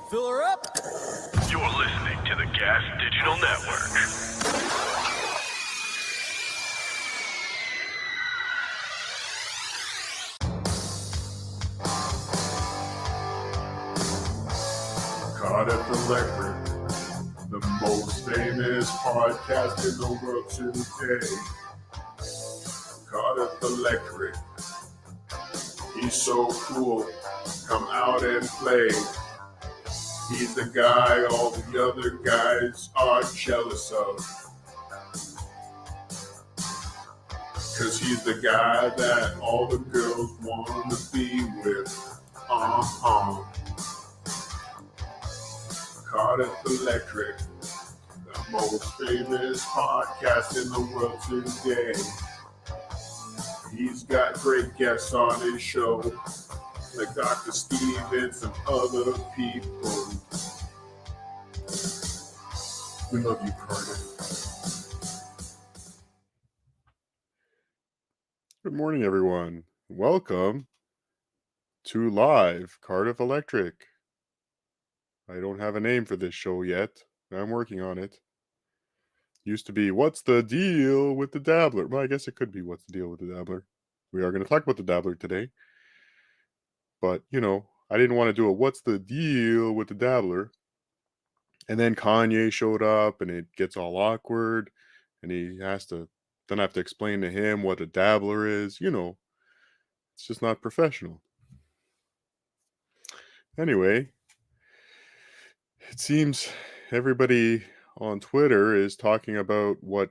Fill her up. You're listening to the Gas Digital Network. Cardiff Electric, the most famous podcast in the world today. Cardiff Electric, he's so cool, come out and play. He's the guy all the other guys are jealous of. Cause he's the guy that all the girls want to be with. Cardiff Electric, the most famous podcast in the world today. He's got great guests on his show, like Dr. Steve and some other people. We love you, Cardiff. Good morning, everyone. Welcome to Live Cardiff Electric. I don't have a name for this show yet. I'm working on it. Used to be, what's the deal with the Dabbler? Well, I guess it could be what's the deal with the Dabbler. We are going to talk about the Dabbler today. But, I didn't want to do a what's the deal with the Dabbler. And then Kanye showed up and it gets all awkward. And then I have to explain to him what a Dabbler is. It's just not professional. Anyway, it seems everybody on Twitter is talking about what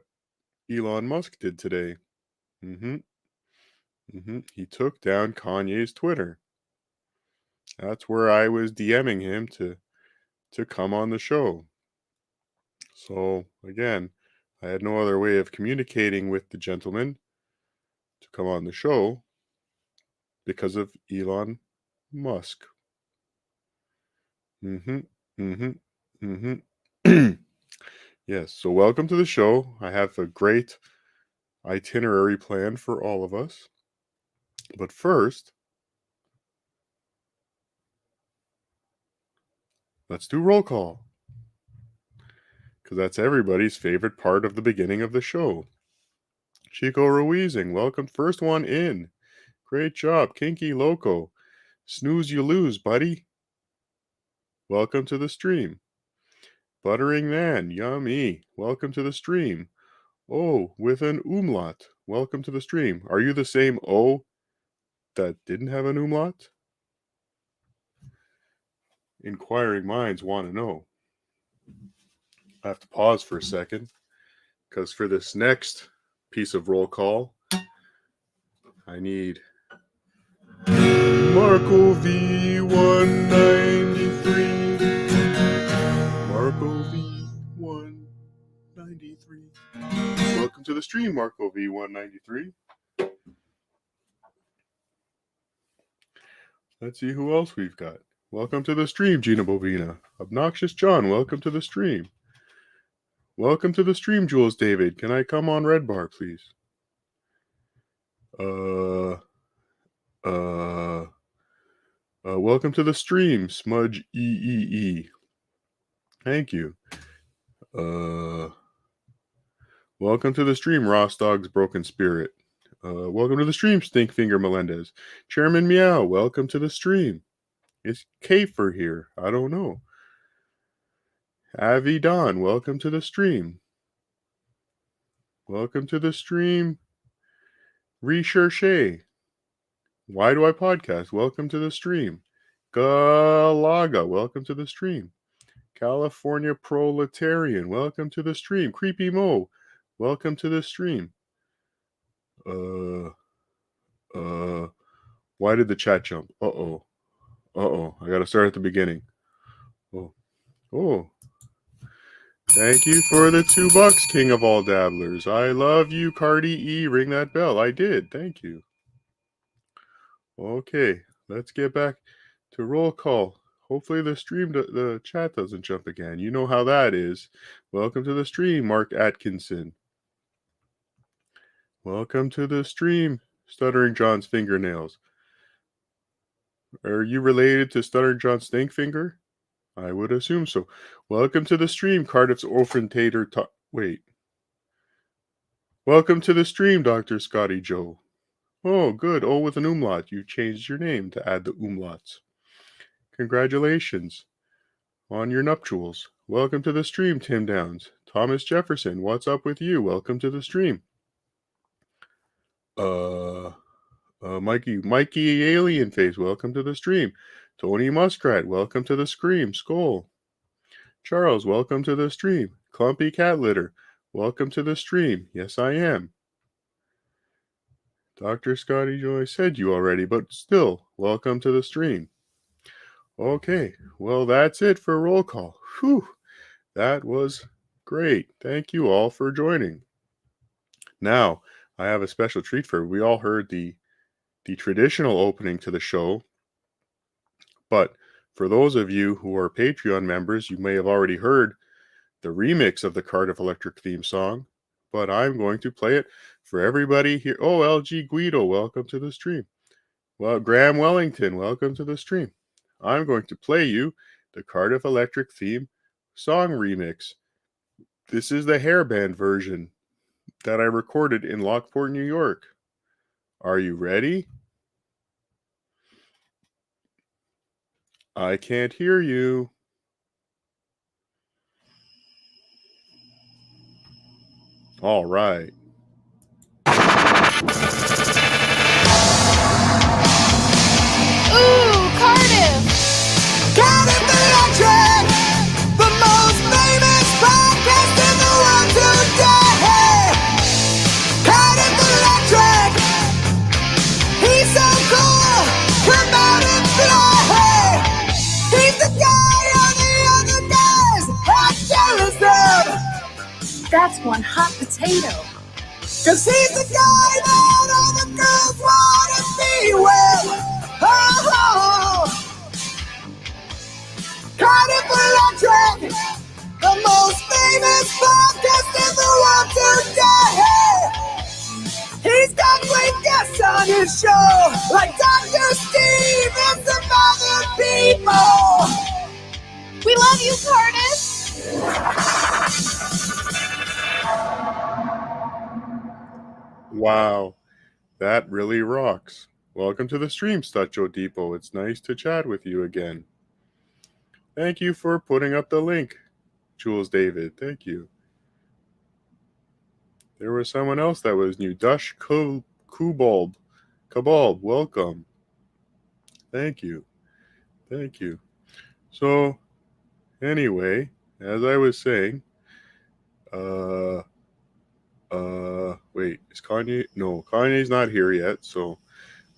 Elon Musk did today. He took down Kanye's Twitter. That's where I was DMing him to come on the show. So, again, I had no other way of communicating with the gentleman to come on the show because of Elon Musk. Yes, so welcome to the show. I have a great itinerary planned for all of us. But first, let's do roll call. Because that's everybody's favorite part of the beginning of the show. Chico Ruizing, welcome. First one in. Great job. Kinky Loco. Snooze you lose, buddy. Welcome to the stream. Buttering Man, yummy. Welcome to the stream. Oh, with an umlaut. Welcome to the stream. Are you the same O that didn't have an umlaut? Inquiring minds want to know. I have to pause for a second, because for this next piece of roll call, I need Marco V193. Marco V193. Welcome to the stream, Marco V193. Let's see who else we've got. Welcome to the stream, Gina Bovina. Obnoxious John, welcome to the stream. Welcome to the stream, Jules David. Can I come on Red Bar, please? Welcome to the stream, Smudge EEE. Thank you. Welcome to the stream, Ross Dog's Broken Spirit. Welcome to the stream, Stinkfinger Melendez. Chairman Meow, welcome to the stream. Is Kafer here? I don't know. Avi Don, welcome to the stream. Welcome to the stream, Recherche. Why do I podcast? Welcome to the stream. Galaga, welcome to the stream. California Proletarian, welcome to the stream. Creepy Mo, welcome to the stream. Why did the chat jump? I gotta start at the beginning. Oh. Thank you for the $2, King of all dabblers. I love you, Cardi E. Ring that bell. I did. Thank you. Okay, let's get back to roll call. Hopefully the chat doesn't jump again. You know how that is. Welcome to the stream, Mark Atkinson. Welcome to the stream, Stuttering John's Fingernails. Are you related to Stuttering John Stinkfinger? I would assume so. Welcome to the stream, Cardiff's Orphanator. Wait. Welcome to the stream, Dr. Scotty Joe. Oh, good. Oh, with an umlaut. You changed your name to add the umlauts. Congratulations on your nuptials. Welcome to the stream, Tim Downs. Thomas Jefferson, what's up with you? Welcome to the stream. Mikey Alien Face, welcome to the stream. Tony Muskrat, welcome to the stream. Skull. Charles, welcome to the stream. Clumpy Cat Litter, welcome to the stream. Yes, I am. Dr. Scotty Joy said you already, but still, welcome to the stream. Okay, well, that's it for roll call. Whew, that was great. Thank you all for joining. Now, I have a special treat for you. We all heard the traditional opening to the show, but for those of you who are Patreon members, you may have already heard the remix of the Cardiff Electric theme song, but I'm going to play it for everybody here. Oh, LG Guido, welcome to the stream. Well, Graham Wellington, welcome to the stream. I'm going to play you the Cardiff Electric theme song remix. This is the hairband version that I recorded in Lockport, New York. Are you ready? I can't hear you. All right. Ooh, Cardiff! Cardiff Electric, the most famous podcast in the world today. Cardiff Electric, he's so cool, come out and play. He's the guy all the other guys are jealous of. That's one hot potato. 'Cause he's the guy that all the girls wanna be with. Oh, Cardiff Electric, the most famous podcast in the world today. He's got great guests on his show, like Dr. Steve and some other people. We love you, Cardiff! Wow, that really rocks. Welcome to the stream, Stutcho Depot. It's nice to chat with you again. Thank you for putting up the link, Jules David. Thank you. There was someone else that was new. Dush Kubalb. Kabalb, welcome. Thank you. Thank you. So, anyway, as I was saying, wait, is Kanye? No, Kanye's not here yet, so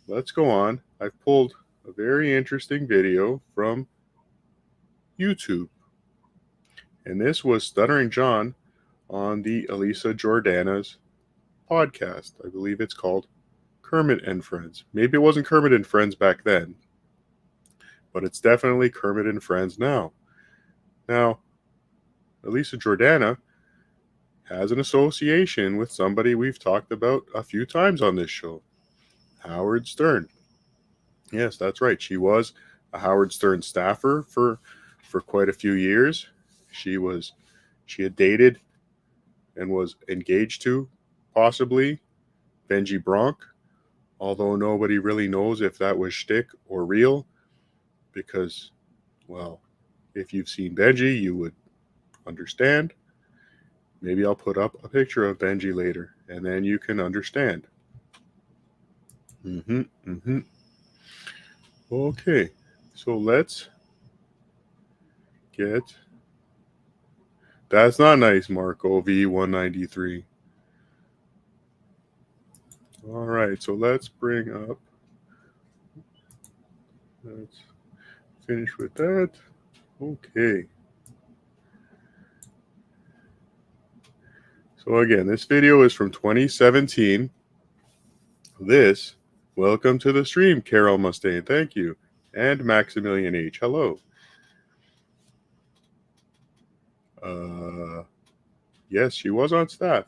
let's go on. I've pulled a very interesting video from YouTube. And this was Stuttering John on the Elisa Jordana's podcast. I believe it's called Kermit and Friends. Maybe it wasn't Kermit and Friends back then, but it's definitely Kermit and Friends now. Now, Elisa Jordana has an association with somebody we've talked about a few times on this show, Howard Stern. Yes, that's right. She was a Howard Stern staffer for quite a few years. She had dated and was engaged to possibly Benji Bronk, although nobody really knows if that was shtick or real, because, well, if you've seen Benji, you would understand. Maybe I'll put up a picture of Benji later, and then you can understand. Okay, so let's get... That's not nice, Marco V193. All right, so let's bring up... Let's finish with that. Okay. So again, this video is from 2017. Welcome to the stream, Carol Mustaine. Thank you. And Maximilian H. Hello. Yes, she was on staff.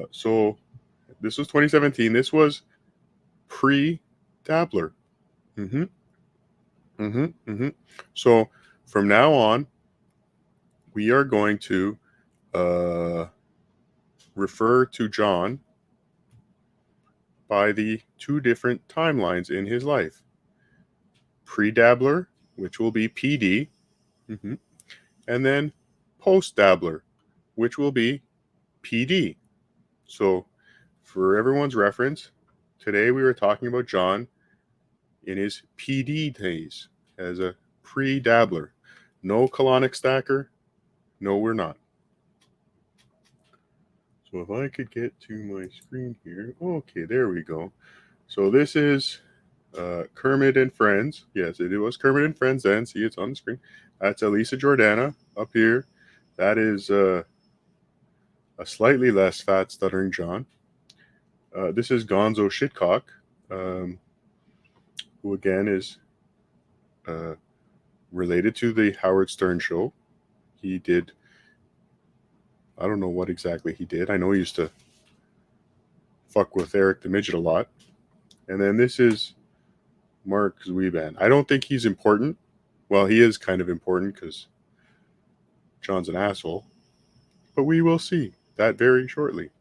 So this was 2017. This was pre-Dabbler. So from now on, we are going to refer to John by the two different timelines in his life. Pre-dabbler, which will be PD, and then post-dabbler, which will be PD. So for everyone's reference, today we were talking about John in his PD days as a pre-dabbler. No colonic stacker. No, we're not. So if I could get to my screen here. Okay, there we go. So this is Kermit and Friends. Yes, it was Kermit and Friends then. See, it's on the screen. That's Elisa Jordana up here. That is a slightly less fat Stuttering John. This is Gonzo Shitcock, who again is related to the Howard Stern show. He did, I don't know what exactly he did. I know he used to fuck with Eric the Midget a lot. And then this is Mark Zweban. I don't think he's important. Well, he is kind of important because John's an asshole. But we will see that very shortly.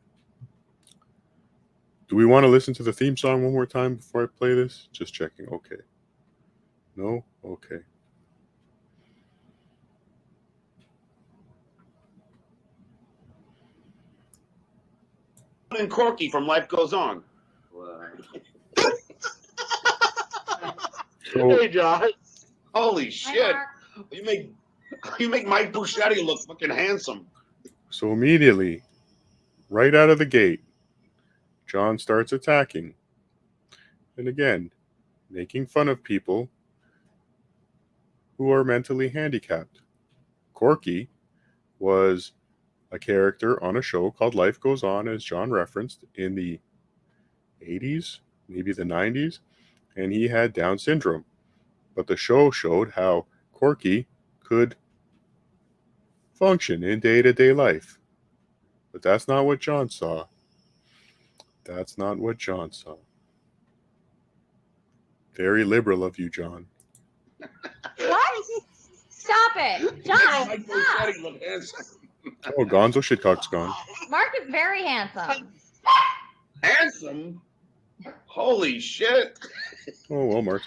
Do we want to listen to the theme song one more time before I play this? Just checking. Okay. No? Okay. And Corky from Life Goes On. Hey, John. Holy shit. You make Mike Buschetti look fucking handsome. So immediately, right out of the gate, John starts attacking. And again, making fun of people who are mentally handicapped. Corky was a character on a show called Life Goes On, as John referenced, in the 80s, maybe the 90s, and he had Down syndrome. But the show showed how Corky could function in day-to-day life. But that's not what John saw. That's not what John saw. Very liberal of you, John. What? Stop it. John, Mike stop. Buschetti look handsome. Oh, Gonzo Shitcock's gone. Mark is very handsome. Handsome? Holy shit. Oh, well, Mark.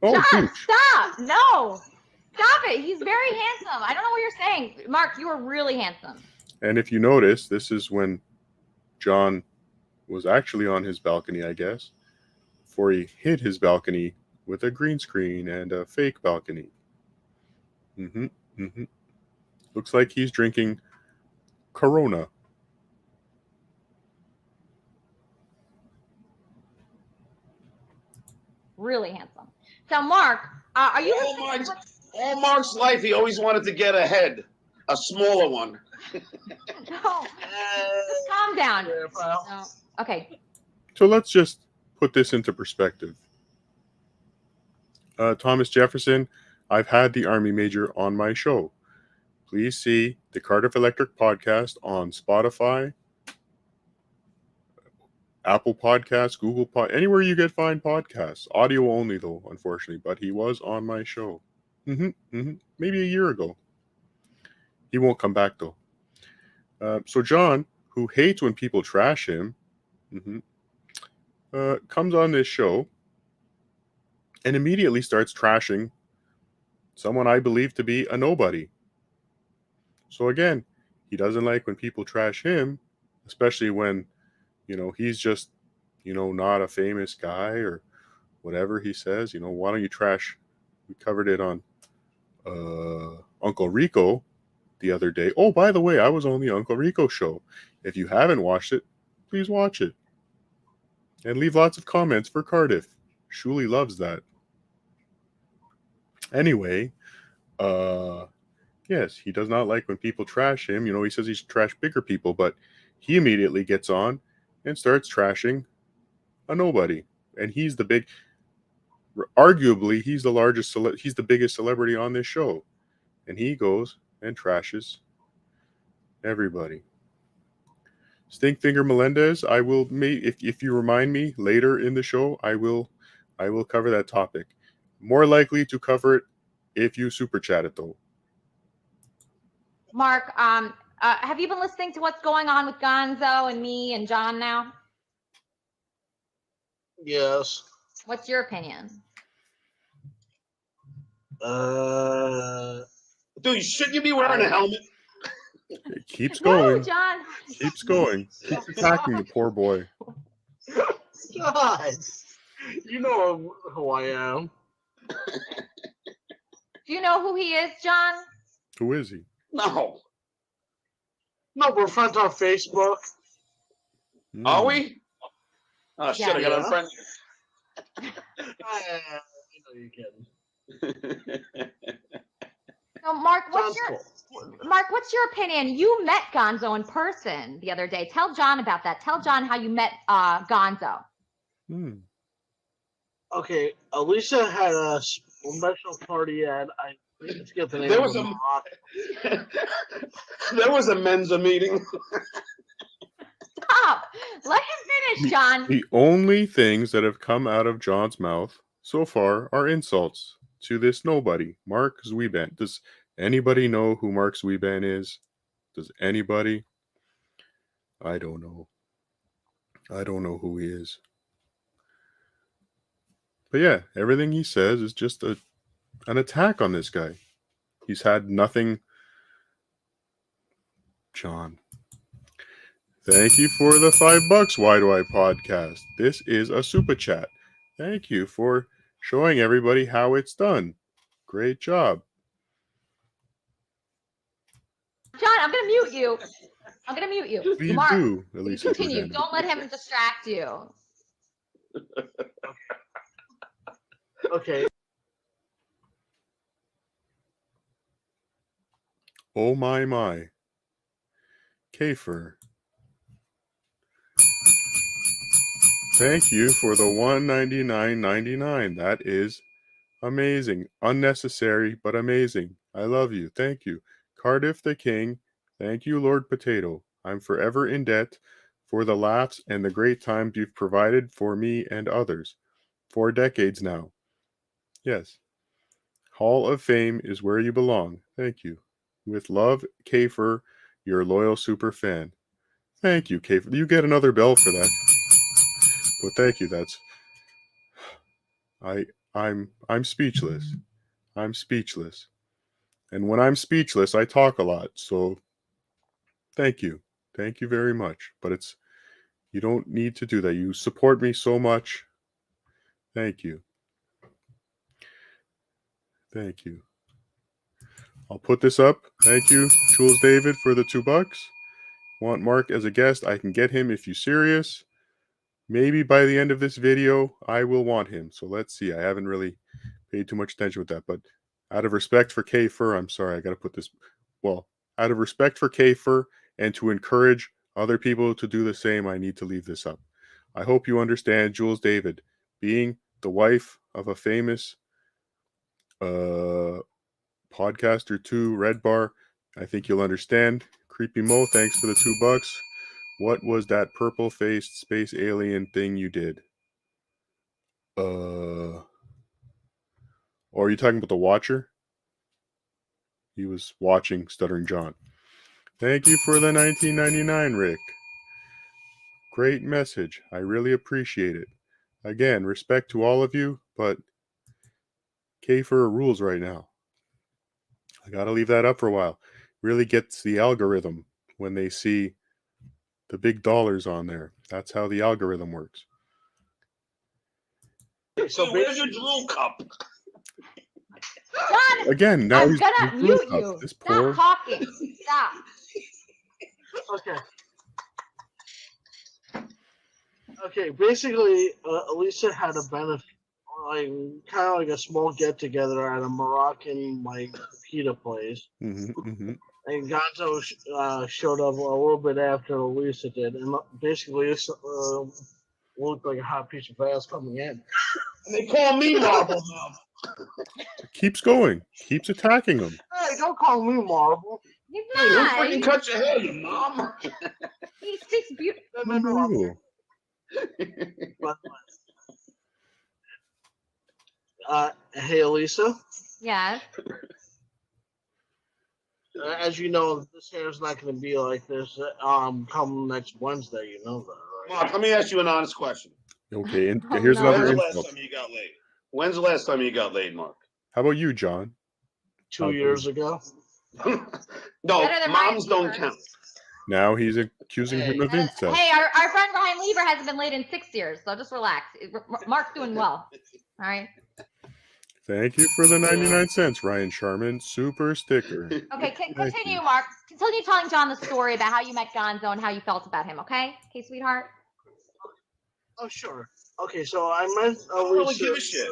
Oh, John, pooch. stop. No. Stop it. He's very handsome. I don't know what you're saying. Mark, you are really handsome. And if you notice, this is when John was actually on his balcony, I guess, before he hit his balcony with a green screen and a fake balcony. Looks like he's drinking Corona. Really handsome. So, Mark, are you All Mark's life, he always wanted to get ahead. A smaller one. No. Just calm down. No. Okay. So let's just put this into perspective. Thomas Jefferson, I've had the Army Major on my show. Please see the Cardiff Electric podcast on Spotify, Apple Podcasts, Google anywhere you get fine podcasts. Audio only, though, unfortunately. But he was on my show. Maybe a year ago. He won't come back, though. So John, who hates when people trash him, comes on this show and immediately starts trashing someone I believe to be a nobody. So again, he doesn't like when people trash him, especially when, he's just, not a famous guy or whatever he says. Why don't you trash? We covered it on Uncle Rico the other day. Oh, by the way, I was on the Uncle Rico show. If you haven't watched it, please watch it. And leave lots of comments for Cardiff. Shuli loves that. Anyway, yes, he does not like when people trash him. He says he should trash bigger people, but he immediately gets on and starts trashing a nobody. And he's arguably, he's he's the biggest celebrity on this show. And he goes and trashes everybody. Stinkfinger Melendez, I will if you remind me later in the show, I will cover that topic. More likely to cover it if you super chat it though. Mark, have you been listening to what's going on with Gonzo and me and John now? Yes. What's your opinion? Dude, shouldn't you be wearing a helmet? It keeps No, going. John. Keeps going. Keeps attacking the poor boy. God, you know who I am. Do you know who he is, John? Who is he? No. No, we're friends on Facebook. Are Hmm. we? Oh, shit, Yeah. I got Yeah. unfriended. You know you're kidding. So, Mark, Sounds cool. what's your opinion? You met Gonzo in person the other day. Tell John about that. Tell John how you met Gonzo. Hmm. Okay, Elisa had a special party at, I think it's get the name There of was the a- Morocco. There was a Mensa meeting. Stop. Let him finish, John. The only things that have come out of John's mouth so far are insults to this nobody, Mark Zweban. Does anybody know who Mark Zweban is? Does anybody? I don't know. I don't know who he is. But yeah, everything he says is just an attack on this guy. He's had nothing. John. Thank you for the $5. Why Do I Podcast? This is a super chat. Thank you for showing everybody how it's done. Great job. John, I'm going to mute you. I'm going to mute you. Please Mark, do, you Elisa. continue. Jordana. Don't let him distract you. Okay. Oh my. Kafer. Thank you for the $199.99. That is amazing. Unnecessary, but amazing. I love you. Thank you. Cardiff the King. Thank you, Lord Potato. I'm forever in debt for the laughs and the great times you've provided for me and others. 4 decades now. Yes. Hall of Fame is where you belong. Thank you. With love, Kafer, your loyal super fan. Thank you, Kafer. You get another bell for that. But thank you. That's I'm speechless. I'm speechless. And when I'm speechless, I talk a lot. So thank you. Thank you very much. But you don't need to do that. You support me so much. Thank you. Thank you. I'll put this up. Thank you, Jules David, for the $2. Want Mark as a guest? I can get him if you're serious. Maybe by the end of this video, I will want him. So let's see. I haven't really paid too much attention with that. But out of respect for K-Fur, I'm sorry, I got to put this. Well, out of respect for K-Fur and to encourage other people to do the same, I need to leave this up. I hope you understand, Jules David, being the wife of a famous podcaster too, Red Bar. I think you'll understand. Creepy Mo, thanks for the $2. What was that purple-faced space alien thing you did? Or are you talking about the Watcher? He was watching Stuttering John. Thank you for the $19.99, Rick. Great message. I really appreciate it. Again, respect to all of you, but K-Fur rules right now. I gotta leave that up for a while. Really gets the algorithm when they see the big dollars on there. That's how the algorithm works. So where's your drool cup? John, Again, now I'm gonna mute you. This Stop poor. talking. Stop. Okay. Okay, basically, Elisa had a benefit, like kind of like a small get together at a Moroccan pita place, and Gonzo showed up a little bit after Elisa did, and basically it looked like a hot piece of ass coming in. And they call me Marble now. Keeps going. Keeps attacking him. Hey, don't call me Marvel. He's Hey, who not. freaking cut your hair, you mom? He speaks beautiful. No. But, hey, Elisa. Yes. As you know, this hair is not going to be like this come next Wednesday. You know that, right? Mark, let me ask you an honest question. Okay, and Oh, here's no. When's another the last insult. time you got laid? When's the last time you got laid, Mark? How about you, John? 2 years ago. No, Better than moms Ryan don't Lever. count. Now he's accusing him of incest. Hey, our friend Ryan Lever hasn't been late in 6 years, so just relax. Mark's doing well. All right. Thank you for the 99 cents, Ryan Sharman. Super sticker. Okay, continue, you. Mark. Continue telling John the story about how you met Gonzo and how you felt about him, okay? Okay, sweetheart? Oh, sure. Okay, so I met don't really Elisa give a shit.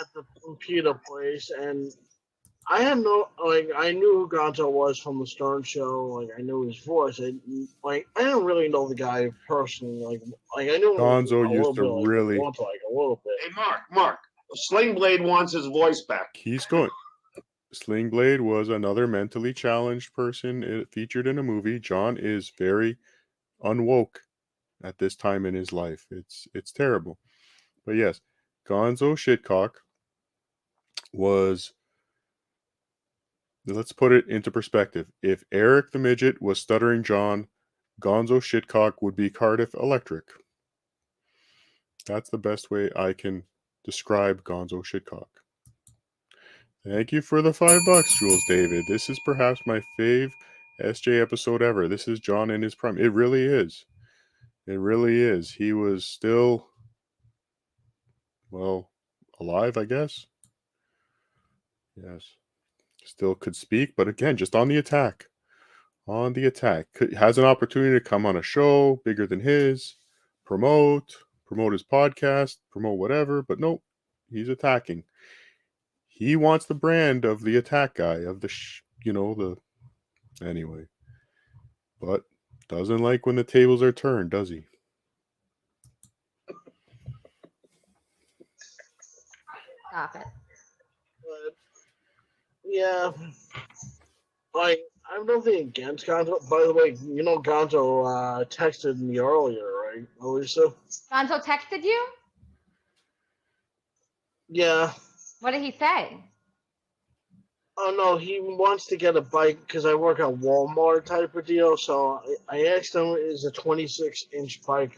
At the computer place, and I had I knew who Gonzo was from the Stern Show. Like, I knew his voice. I didn't really know the guy personally. Like I knew Gonzo him a used to little bit, really. a little bit. Hey, Mark. Sling Blade wants his voice back. He's going. Sling Blade was another mentally challenged person featured in a movie. John is very unwoke at this time in his life. It's terrible. But yes, Gonzo Shitcock was, let's put it into perspective. If Eric the Midget was Stuttering John, Gonzo Shitcock would be Cardiff Electric. That's the best way I can describe Gonzo Shitcock. Thank you for the $5, Jules David. This is perhaps my fave SJ episode ever. This is John in his prime. It really is. It really is. He was still, well, alive, I guess. Yes. Still could speak, but again, just on the attack. On the attack. Has an opportunity to come on a show bigger than his, promote his podcast, promote whatever, but nope, he's attacking. He wants the brand of the attack guy, of the anyway. But doesn't like when the tables are turned, does he? Stop it. But, yeah, like I have nothing against Gonzo. By the way, you know Gonzo texted me earlier, right, Elisa? Gonzo texted you? Yeah. What did he say? Oh no, he wants to get a bike because I work at Walmart type of deal. So I asked him, "Is a 26-inch bike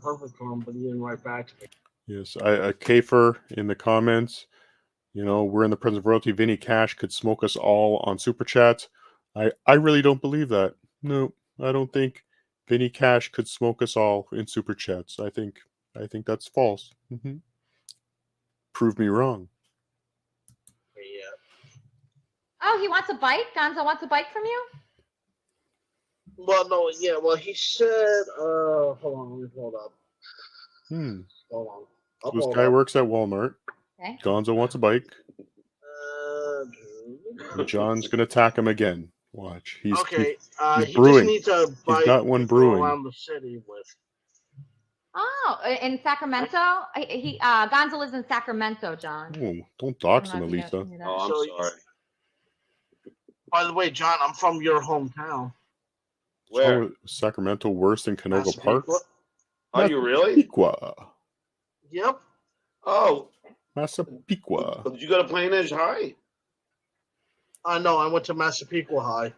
perfect for him?" But he didn't write back to me. Yes, Kafer in the comments. We're in the presence of royalty. Vinny Cash could smoke us all on Super Chats. I really don't believe that. No, I don't think Vinny Cash could smoke us all in Super Chats. I think that's false. Prove me wrong. Yeah. Oh, he wants a bike? Gonzo wants a bike from you? Well, no, yeah. Well, he said, hold on, let me pull it up. Hold on. So this guy works at Walmart. Okay. Gonzo wants a bike. And John's gonna attack him again. Watch. He's he brewing. just needs a bike. He's got one to brewing go around the city with. Oh, in Sacramento? Gonzo lives in Sacramento, John. Oh, don't dox I him, don't know if Elisa. you know that. Oh, I'm So- sorry. By the way, John, I'm from your hometown. Where? So, Sacramento worse than Canoga Park? Massapequa. Are you really? Massapequa. Yep. Oh, Massapequa. did you go to Plain Edge High? No, I went to Massapequa High.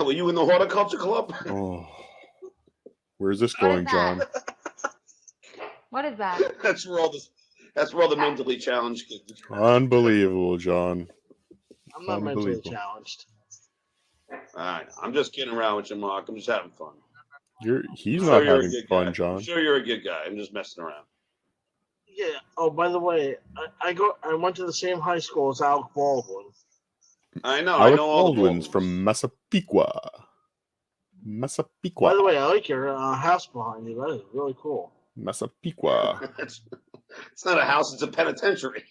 Were you in the horticulture club? Oh. Where's this What is going, that? John? What is that? That's where all the mentally challenged kids. Unbelievable, John. I'm not mentally Unbelievable. challenged. All right, I'm just kidding around with you, Mark. I'm just having fun. He's I'm not sure you're a having good fun, guy. John. I'm sure you're a good guy. I'm just messing around. Yeah. Oh, by the way, I went to the same high school as Alec Baldwin. I know. I Alec know all the Baldwin's Baldwins. from Massapequa. Massapequa. By the way, I like your house behind you. That is really cool. Massapequa. It's not a house. It's a penitentiary.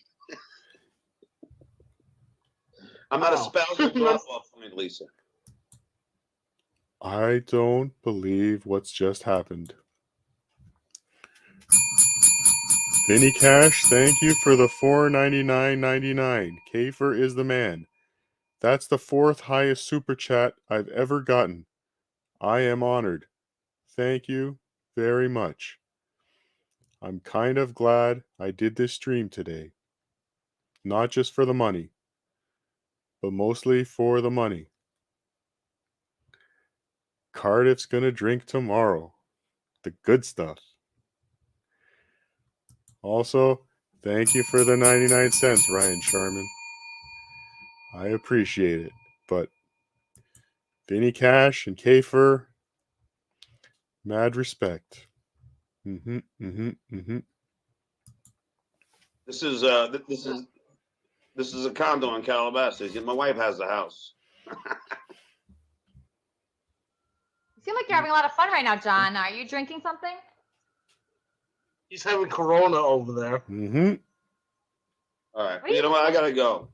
I'm not a Wow. spousal drop-off point, Lisa. I don't believe what's just happened. Vinny Cash, thank you for the $4.99.99. Kafer is the man. That's the 4th highest super chat I've ever gotten. I am honored. Thank you very much. I'm kind of glad I did this stream today. Not just for the money, but mostly for the money. Cardiff's gonna drink tomorrow. The good stuff. Also, thank you for the 99 cents, Ryan Sharman. I appreciate it. But Vinny Cash and Kafer, mad respect. This is a condo in Calabasas. My wife has the house. You seem like you're having a lot of fun right now, John. Are you drinking something? He's having Corona over there. All right. You know what? I gotta go.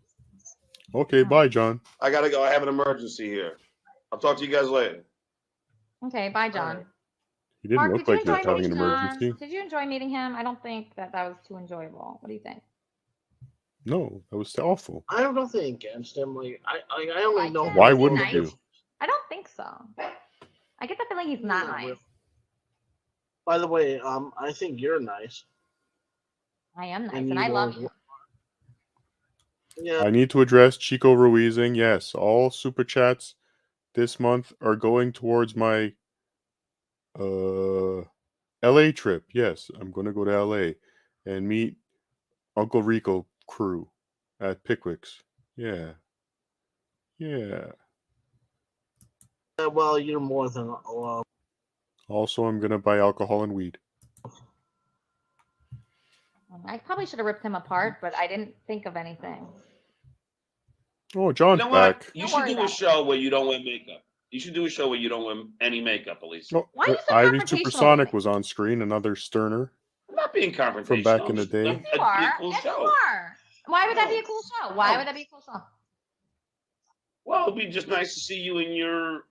Okay, bye, John. I gotta go. I have an emergency here. I'll talk to you guys later. Okay, bye, John. He didn't Mark, look did you like he was enjoy having an meeting emergency. John? Did you enjoy meeting him? I don't think that was too enjoyable. What do you think? No, that was awful. I have nothing against him. Like I only know. Why Is he wouldn't nice? you? I don't think so. I get the feeling he's not Not nice. really. By the way, I think you're nice. I am nice, And and I you love are- you. Yeah. I need to address Chico Ruizing. Yes, all super chats this month are going towards my LA trip. Yes, I'm going to go to LA and meet Uncle Rico crew at Pickwick's. Yeah. Well, you're more than Also, I'm going to buy alcohol and weed. I probably should have ripped him apart, but I didn't think of anything. Oh, John's You know what? back. You should do a show where you don't wear makeup. You should do a show where you don't wear any makeup, Elisa. Oh, Why are you so Ivy confrontational Supersonic with me? was on screen. Another Sterner I'm not being confrontational. from back in the day. Yes, you are. Yes, you are. Why would that be a cool show? Why would that be a cool show? Well, it'd be just nice to see you in your,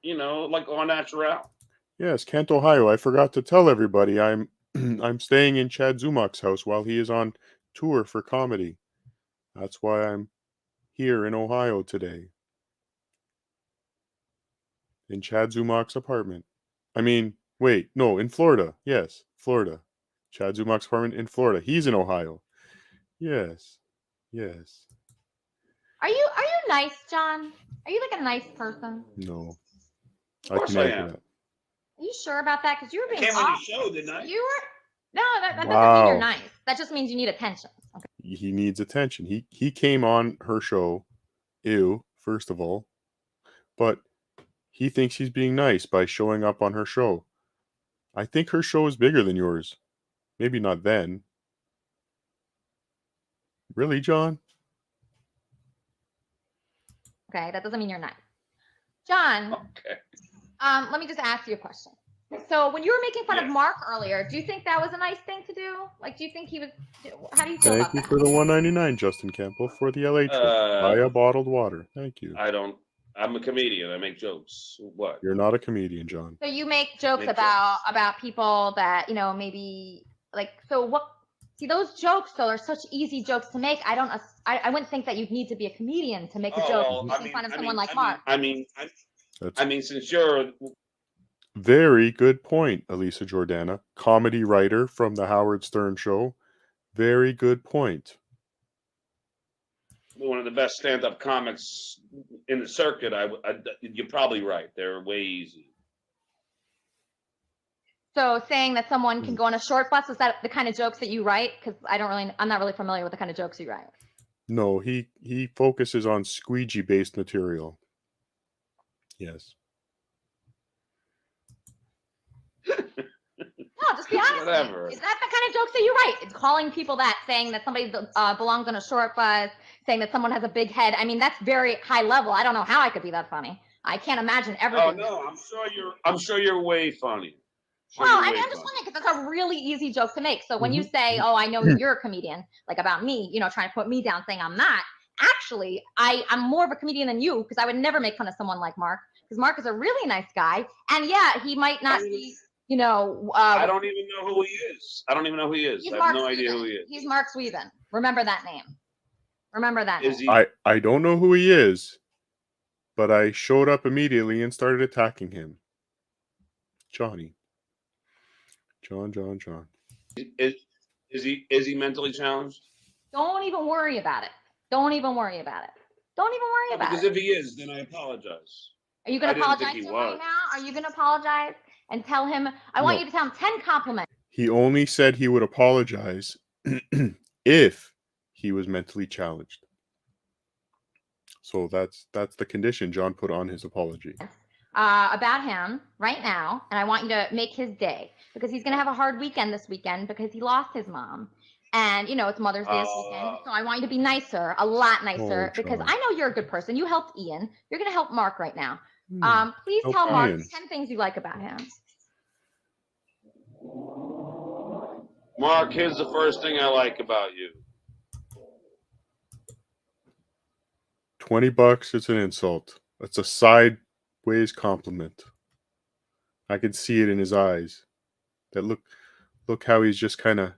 like au natural. Yes, Kent, Ohio. I forgot to tell everybody I'm I'm staying in Chad Zumach's house while he is on tour for comedy. That's why I'm here in Ohio today. In Chad Zumach's apartment. I mean, wait, no, in Florida. Yes, Florida. Chad Zumach's apartment in Florida. He's in Ohio. Yes. Are you nice, John? Are you like a nice person? No. Of course I am. Are you sure about that? Because you were being Came on off. your show, didn't I? You were. No, that doesn't mean Wow. you're nice. That just means you need attention. Okay. He needs attention. He came on her show. Ew, first of all. But he thinks he's being nice by showing up on her show. I think her show is bigger than yours. Maybe not then. Really, John? Okay, that doesn't mean you're nice. John, Okay. let me just ask you a question. So when you were making fun of Yes. Mark earlier, do you think that was a nice thing to do? Like, do you think he was? How do you feel Thank about you that? for the $1.99, Justin Campbell, for the LA trip. Buy a bottled water. Thank you. I'm a comedian. I make jokes. What? You're not a comedian, John. So you make jokes about people that maybe like. So what? See, those jokes though are such easy jokes to make. I wouldn't think that you'd need to be a comedian to make a joke making fun of someone like Mark. Since you're Very good point, Elisa Jordana. Comedy writer from the Howard Stern Show. Very good point. one of the best stand-up comics in the circuit, you're probably right. They're way easy. So saying that someone can go on a short bus, is that the kind of jokes that you write? Because I'm not really familiar with the kind of jokes you write. No, he focuses on squeegee-based material. Yes. No, just be honest. Whatever. Is that the kind of jokes that you write? It's calling people that, saying that somebody belongs on a short bus, saying that someone has a big head. I mean, that's very high level. I don't know how I could be that funny. I can't imagine everything. Oh no, I'm sure you're way funny. Well, I mean, I'm just wondering because that's a really easy joke to make. So when you say, "Oh, I know you're a comedian," like about me, trying to put me down, saying I'm not. Actually, I'm more of a comedian than you because I would never make fun of someone like Mark because Mark is a really nice guy, and yeah, he might not be. I don't even know who he is. I have no idea who he is. He's Mark Sweven. Remember that name. Is he? I don't know who he is, but I showed up immediately and started attacking him. Johnny. John. Is Is he mentally challenged? Don't even worry about it. Don't even worry about it. Don't even worry about Because it. if he is, then I apologize. Are you going I to didn't apologize think to he him right was. now? Are you going to apologize and tell him? I want you to tell him 10 compliments. He only said he would apologize if he was mentally challenged. So that's the condition John put on his apology. About him right now, and I want you to make his day because he's going to have a hard weekend this weekend because he lost his mom. And, you know, it's Mother's Day this weekend. So I want you to be nicer, a lot nicer, because John. I know you're a good person. You helped Ian. You're going to help Mark right now. Please Help tell Mark Ian. 10 things you like about him. Mark, here's the first thing I like about you. $20, it's an insult. It's a sideways compliment. I can see it in his eyes. That look how he's just kind of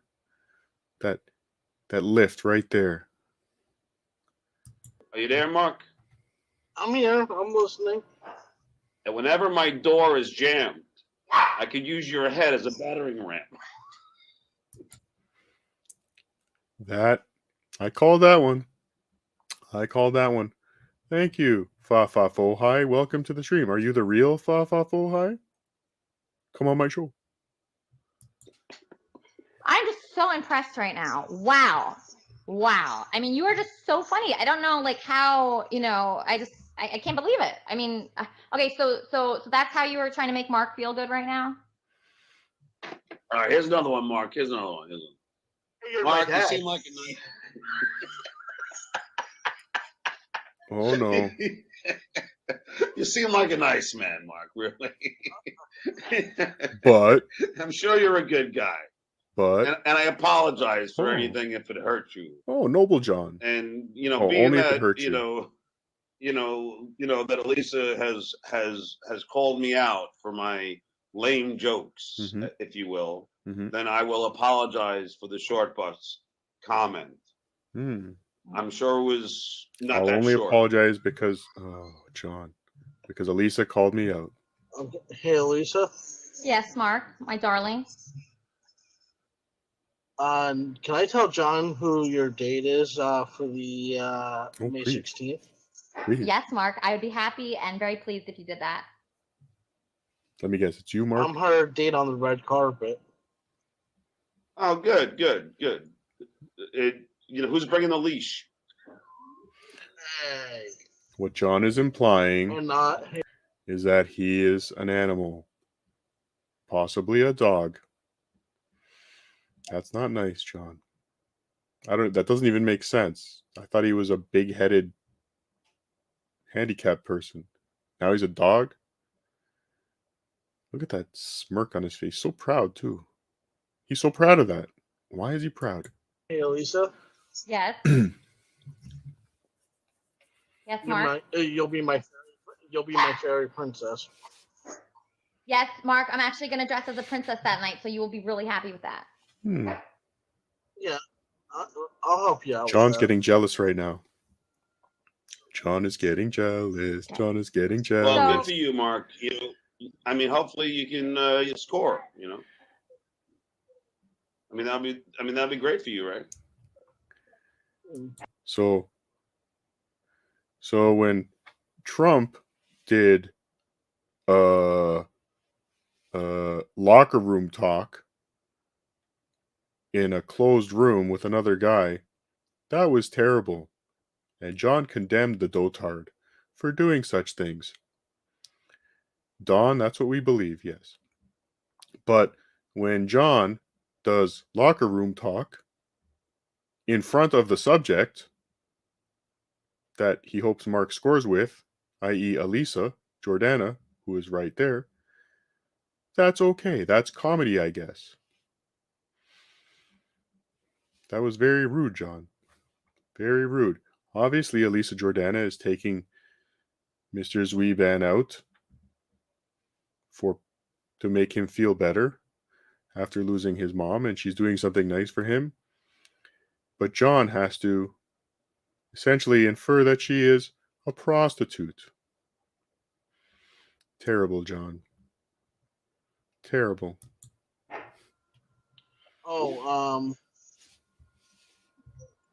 that lift right there. Are you there, Mark? I'm here. I'm listening. And whenever my door is jammed, I could use your head as a battering ram. That I call that one. Thank you, Fa Fa Fo Hi. Welcome to the stream. Are you the real Fa Fa Fo Hi? Come on my show. I'm just so impressed right now. Wow. I mean, you are just so funny. I don't know, like how, you know, I can't believe it. I mean, okay, so that's how you were trying to make Mark feel good right now? All right, here's another one, Mark. Here's another one. Mark, you seem like a nice. Oh no. You seem like a nice man, Mark, really. But I'm sure you're a good guy. But and I apologize for anything if it hurt you. Oh, Noble John. And being only that if it hurts that Elisa has called me out for my lame jokes, if you will, then I will apologize for the short bus comment. I'm sure it was not I'll that only short. apologize because John, because Elisa called me out. Hey, Elisa. Yes, Mark, my darling. Can I tell John who your date is for the May 16th? Yes, Mark, I would be happy and very pleased if you did that. Let me guess, it's you, Mark? I'm her date on the red carpet. Oh, good. Who's bringing the leash? Hey. What John is implying Hey. is that he is an animal, possibly a dog. That's not nice, John. That doesn't even make sense. I thought he was a big-headed handicapped person. Now he's a dog? Look at that smirk on his face. So proud, too. He's so proud of that. Why is he proud? Hey, Elisa. Yes. Yes, Mark. You'll be my fairy princess. Yes, Mark, I'm actually going to dress as a princess that night, so you will be really happy with that. Yeah, I'll help you out. John's getting jealous right now. John is getting jealous. John is getting jealous. Well, good for you, Mark. Hopefully you can score. That'd be great for you, right? So when Trump did locker room talk in a closed room with another guy, that was terrible. And John condemned the dotard for doing such things. Don, that's what we believe, yes. But when John does locker room talk in front of the subject that he hopes Mark scores with, i.e. Elisa, Jordana, who is right there, that's okay. That's comedy, I guess. That was very rude, John. Very rude. Obviously, Elisa Jordana is taking Mr. Zweeban out to make him feel better after losing his mom, and she's doing something nice for him. But John has to essentially infer that she is a prostitute. Terrible, John. Terrible. Oh,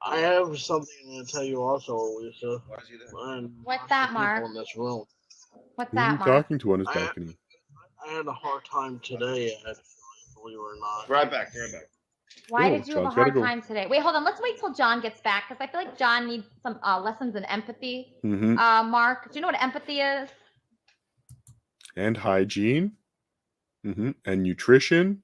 I have something to tell you also, Elisa. Why is he there? And What's that, people Mark? in this room. What's Who are you that, Mark? talking to on his I- balcony? I had a hard time today, actually, believe it or not. Right back. Right back. Why Oh, did you have a John's gotta hard go. time today? Wait, hold on. Let's wait till John gets back because I feel like John needs some lessons in empathy. Mm-hmm. Mark, do you know what empathy is? And hygiene. Mm-hmm. And nutrition.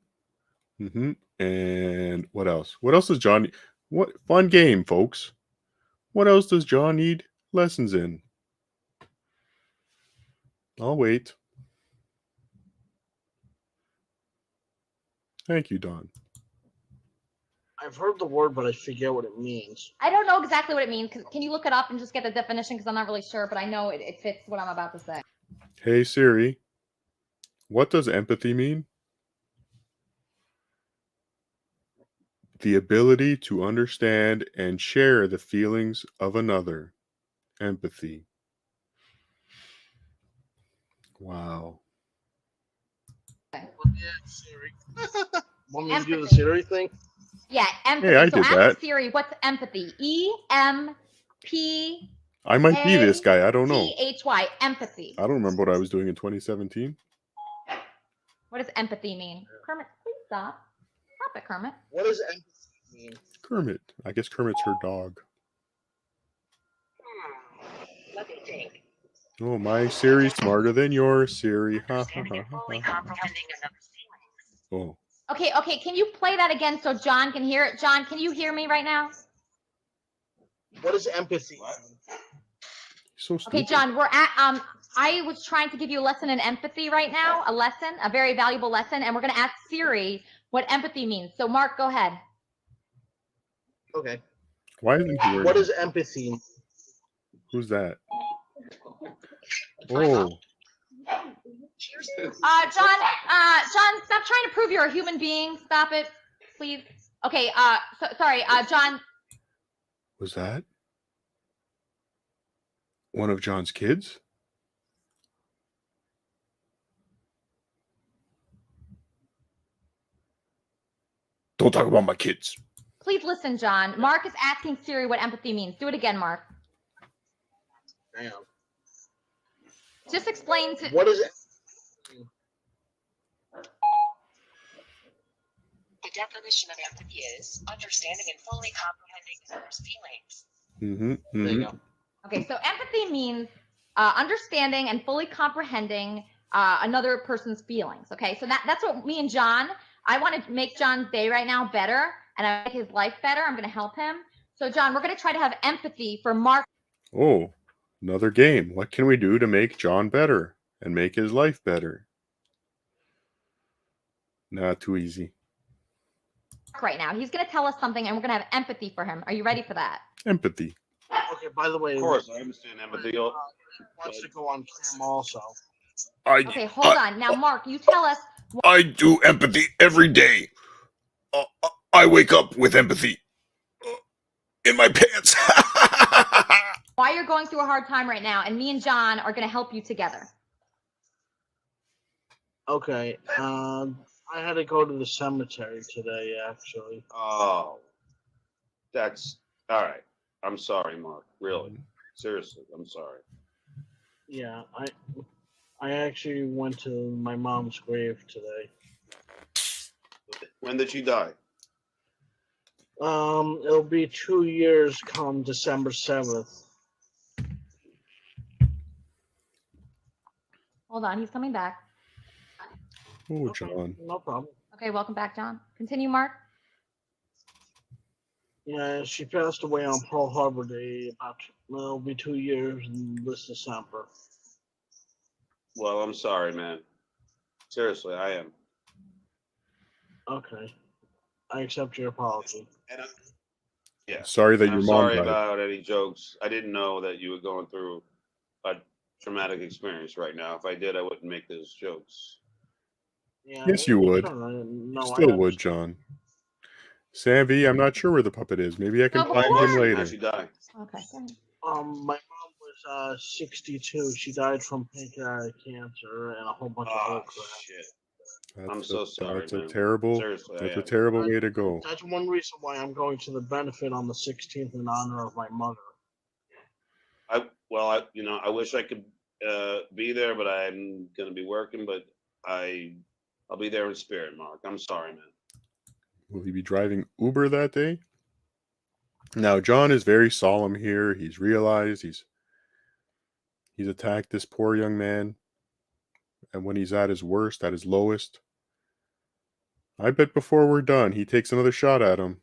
Mm-hmm. And what else? What else does John need? What fun game, folks. What else does John need lessons in? I'll wait. Thank you, Don. I've heard the word, but I forget what it means. I don't know exactly what it means. Can you look it up and just get the definition? Because I'm not really sure, but I know it fits what I'm about to say. Hey Siri, what does empathy mean? The ability to understand and share the feelings of another. Empathy. Wow. Siri. Want me to do the Empathy. Siri thing? Yeah, empathy. Hey, I so did ask that. Siri, what's empathy? E-M-P. I might be this guy. I don't know. T-H-Y. Empathy. I don't remember what I was doing in 2017. What does empathy mean? Kermit, please stop. Stop it, Kermit. What does empathy mean? Kermit. I guess Kermit's her dog. Let me think. Oh, my Siri's smarter than your Siri. Ha ha Understanding ha and fully ha. comprehending another's feelings. Oh, Okay, can you play that again so John can hear it? John, can you hear me right now? What is empathy? so stupid. Okay, John, we're at I was trying to give you a lesson in empathy right now, a very valuable lesson, and we're gonna ask Siri what empathy means. So Mark, go ahead. Okay. Why isn't he wearing? What is empathy? Who's that? Oh, John, stop trying to prove you're a human being. Stop it, please. Okay, sorry, John. was that one of John's kids? Don't talk about my kids. Please listen, John. Mark is asking Siri what empathy means. Do it again, Mark. Damn. Just explain to. What is empathy? The definition of empathy is understanding and fully comprehending others' feelings. Mm-hmm. There you go. Okay, so empathy means understanding and fully comprehending another person's feelings. Okay, so that's what me and John. I want to make John's day right now better, and I make his life better. I'm going to help him. So, John, we're going to try to have empathy for Mark. Oh, another game. What can we do to make John better and make his life better? Not too easy. Right now, he's going to tell us something, and we're going to have empathy for him. Are you ready for that? Empathy. Okay, by the way, Of course, I understand empathy. wants to go on cam also. Okay, hold on. Now, Mark, you tell us. I do empathy every day. I wake up with empathy in my pants. Why you're going through a hard time right now, and me and John are going to help you together. Okay, I had to go to the cemetery today, actually. Oh, that's all right. I'm sorry, Mark. Really, seriously, I'm sorry. Yeah, I actually went to my mom's grave today. When did she die? It'll be 2 years come December 7th. Hold on, he's coming back. Oh, John. No problem. Okay, welcome back, John. Continue, Mark. Yeah, she passed away on Pearl Harbor Day. It'll be 2 years in this December. Well, I'm sorry, man. Seriously, I am. Okay, I accept your apology. And yeah. Sorry that And your I'm mom sorry died. about any jokes. I didn't know that you were going through a traumatic experience right now. If I did, I wouldn't make those jokes. Yeah, Yes, you would. No, Still would, John. Savvy, I'm not sure where the puppet is. Maybe I can No, find him How'd later. she die? Okay. My mom was 62. She died from pancreatic cancer and a whole bunch of Oh, other crap. shit. I'm so sorry, That's man. a terrible. Seriously, That's a terrible way to go. That's one reason why I'm going to the benefit on the 16th in honor of my mother. I wish I could be there, but I'm gonna be working. But I'll be there in spirit, Mark. I'm sorry, man. Will he be driving Uber that day? Now, John is very solemn here. He's realized he's attacked this poor young man, and when he's at his worst, at his lowest, I bet before we're done, he takes another shot at him.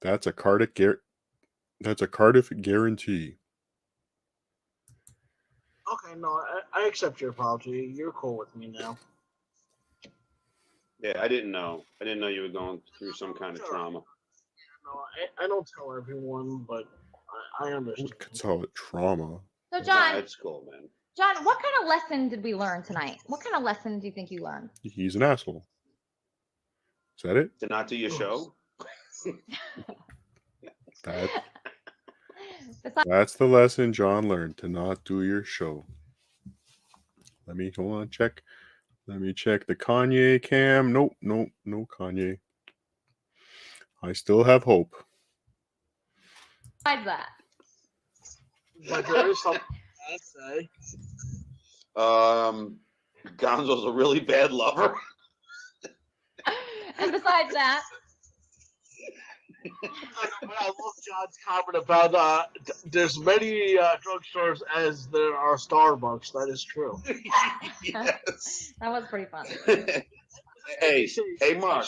That's a Cardiff guarantee. Okay, no, I accept your apology. You're cool with me now. Yeah, I didn't know. I didn't know you were going through some kind of trauma. No, I don't tell everyone, but I understand. I could call it trauma. So, John, That's cool, man. John, what kind of lesson did we learn tonight? What kind of lesson do you think you learned? He's an asshole. Is that it? To not do your show? That's the lesson John learned, to not do your show. Let me check. Let me check the Kanye cam. Nope, no Kanye. I still have hope. Besides that. But there is something I'd say. Gonzo's a really bad lover. And besides that. I love John's comment about there's many drugstores as there are Starbucks. That is true. Yes. That was pretty fun. Hey, Mark.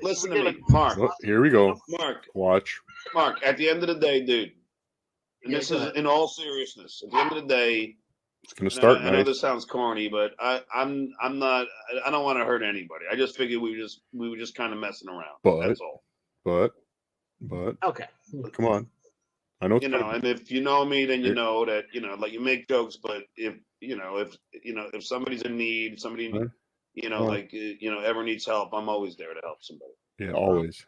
Listen to me, Mark. Oh, here we go. Mark. Watch. Mark, at the end of the day, dude, and this is in all seriousness, at the end of the day, it's gonna start I know this sounds corny, but I'm not. I don't want to hurt anybody. I just figured we were just kind of messing around. That's all. But okay. Come on. I know. And if you know me, then you know that like you make jokes, but if somebody's in need, somebody ever needs help, I'm always there to help somebody. Yeah, always.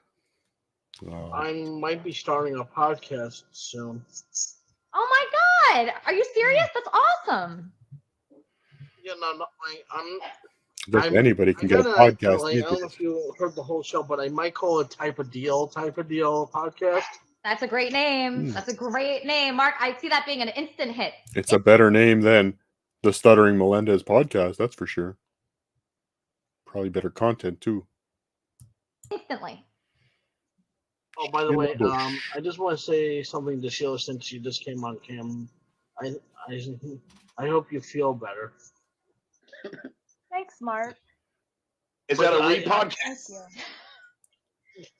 I might be starting a podcast soon. Oh my God! Are you serious? That's awesome. Yeah, no, anybody can get a podcast. I don't know if you heard the whole show, but I might call it Type of Deal podcast. That's a great name. That's a great name, Mark. I see that being an instant hit. It's a better name than the Stuttering Melendez podcast, that's for sure. Probably better content too. Instantly. Oh, by the way, I just want to say something to Sheila since she just came on cam. I hope you feel better. Thanks, Mark. Is that a re-podcast?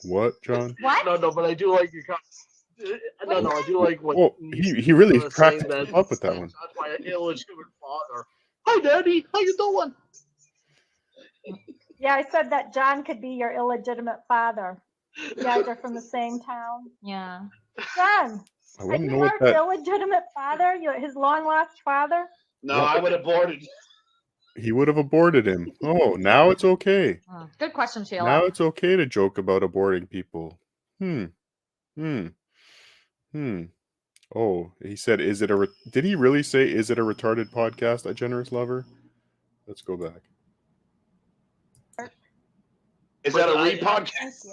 What, John? What? No, but I do like your No, I do like what. Oh, he really cracked up with that one. That's why an illegitimate father. Hi, Daddy. How you doing? Yeah, I said that John could be your illegitimate father. You guys are from the same town. Yeah. John, are you Mark's illegitimate father? His long-lost father? No, I would have aborted. He would have aborted him. Oh, now it's okay. Good question, Sheila. Now it's okay to joke about aborting people. Oh, he said, did he really say, is it a retarded podcast, A Generous Lover? Let's go back. Is that a re-podcast?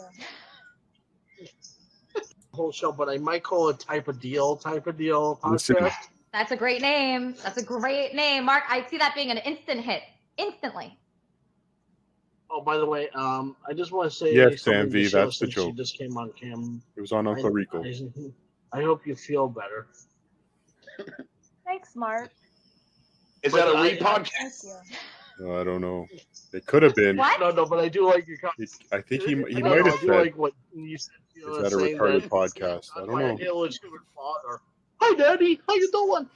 Whole show, but I might call it Type of Deal podcast. That's a great name. That's a great name, Mark. I see that being an instant hit. Instantly. Oh, by the way, I just want to say yes, something Sam V, to Sheila that's the since joke. She just came on cam. It was on Uncle Rico. I hope you feel better. Thanks, Mark. Is that a re-podcast? I don't know. It could have been. What? No, but I do like your comment. I think he might have said. Like what you said, is that a retarded podcast? I don't know. Illegitimate father. Hi, Daddy. How you doing?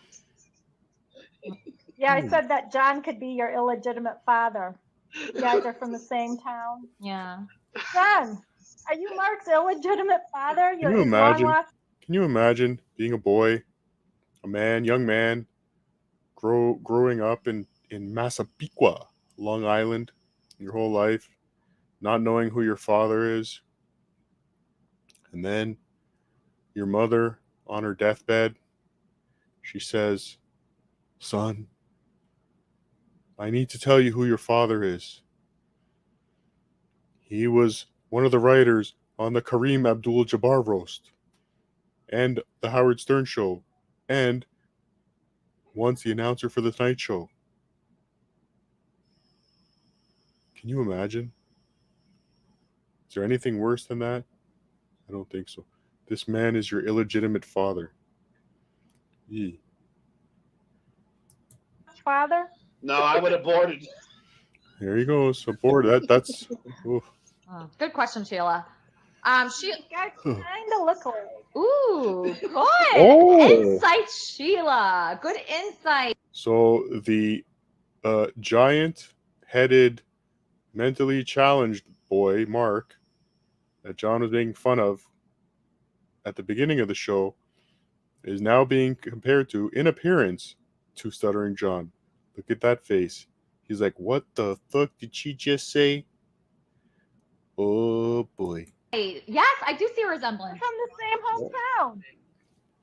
Yeah, I said that John could be your illegitimate father. You guys are from the same town. Yeah. John, are you Mark's illegitimate father? Can you imagine? Can you imagine being a boy, young man, growing up in Massapequa, Long Island, your whole life, not knowing who your father is, and then your mother on her deathbed, she says, "Son, I need to tell you who your father is. He was one of the writers on the Kareem Abdul-Jabbar roast and the Howard Stern show and once the announcer for the Tonight Show. Can you imagine? Is there anything worse than that? I don't think so. This man is your illegitimate father. Yee. Father? No, I would have aborted. There he goes. Aboard. That's. Oof. Oh, good question, Sheila. She You guys kind of look like. Ooh, good Oh. insight, Sheila. Good insight. So the giant-headed, mentally challenged boy, Mark, that John was making fun of at the beginning of the show, is now being compared to, in appearance, to Stuttering John. Look at that face. He's like, what the fuck did she just say? Oh, boy. Yes, I do see a resemblance. From the same hometown.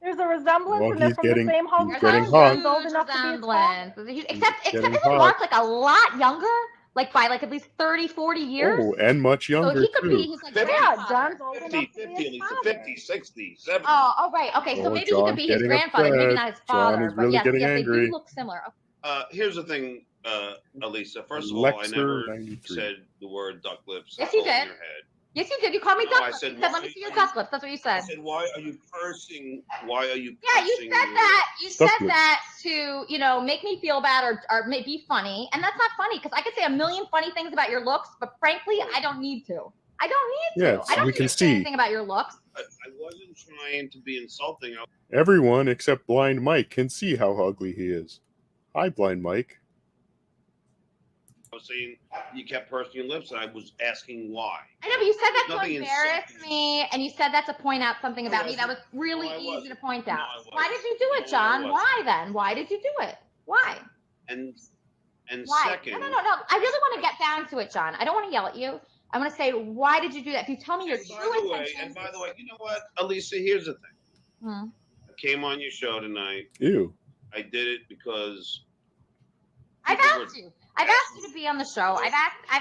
There's a resemblance, Well, and they're he's from getting- the same he's hometown. getting There's hot. a John's old huge enough to be his resemblance. Except getting isn't hot. Mark like a lot younger? Like by like at least 30, 40 years? Oh, and much So younger, he could too. be his like Yeah, grandfather. John's old 50, enough to 50, be his Elisa, father. 50, 60, 70. Oh, right. Okay, so Oh, maybe he John's could be his getting grandfather, maybe upset. not his John father. is But really yes, getting yes, they angry. do look similar. Here's the thing, Elisa. First of all, I Lexer never 93. said the word duck lips. Yes, It's you all in did. your head. Yes, you did. You called me No, duck I lips. said, You said, let me why see your are duck you- lips. That's what you I said. said, why are you cursing? Why are you Yeah, you cursing? said that. You said Duck lips. that to, make me feel bad or be funny. And that's not funny because I could say a million funny things about your looks, but frankly, I don't need to. I don't need to. Yes, I don't we need can to say see. anything about your looks. I wasn't trying to be insulting. I Everyone except Blind Mike can see how ugly he is. Hi, Blind Mike. was saying you kept pursing your lips, and I was asking why. I know, but you said that to Nothing embarrass insulting. me, and you said that to point out something No, about I me that was wasn't. really No, I easy to wasn't. point No, out. I Why wasn't. did you do it, No, I John? wasn't. Why then? Why did you do it? Why? And Why? second, No. I really want to get down to it, John. I don't want to yell at you. I want to say, why did you do that? If you tell me your and true by intentions. the way, you know what, Elisa? Here's the thing. Hmm. I came on your show tonight. Ew. I did it because I've people asked you. I've asked you to be on the show. I've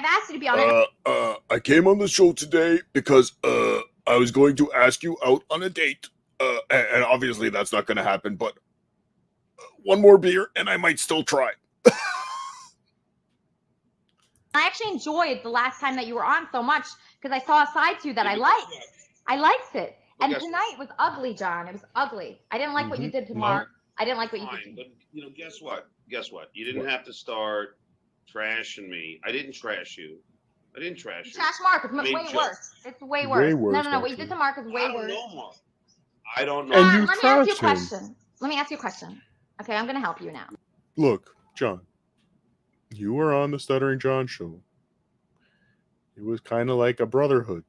asked you to be on it. I came on the show today because I was going to ask you out on a date. And obviously that's not going to happen, but one more beer and I might still try. I actually enjoyed the last time that you were on so much because I saw a side to you that I liked. I liked it. And tonight was ugly, John. It was ugly. I didn't like what you did to Mark. I didn't like what you did to Fine, but guess what? Guess what? You didn't have to start trashing me. I didn't trash you. I didn't trash you. Trash Mark. It's Made way jokes. worse. It's way Way worse. worse, No. What you did to Mark is way I don't worse. know, Mark. I don't know. And you let me ask you a trashed him. question. Let me ask you a question. Okay, I'm going to help you now. Look, John, you were on the Stuttering John show. It was kind of like a brotherhood.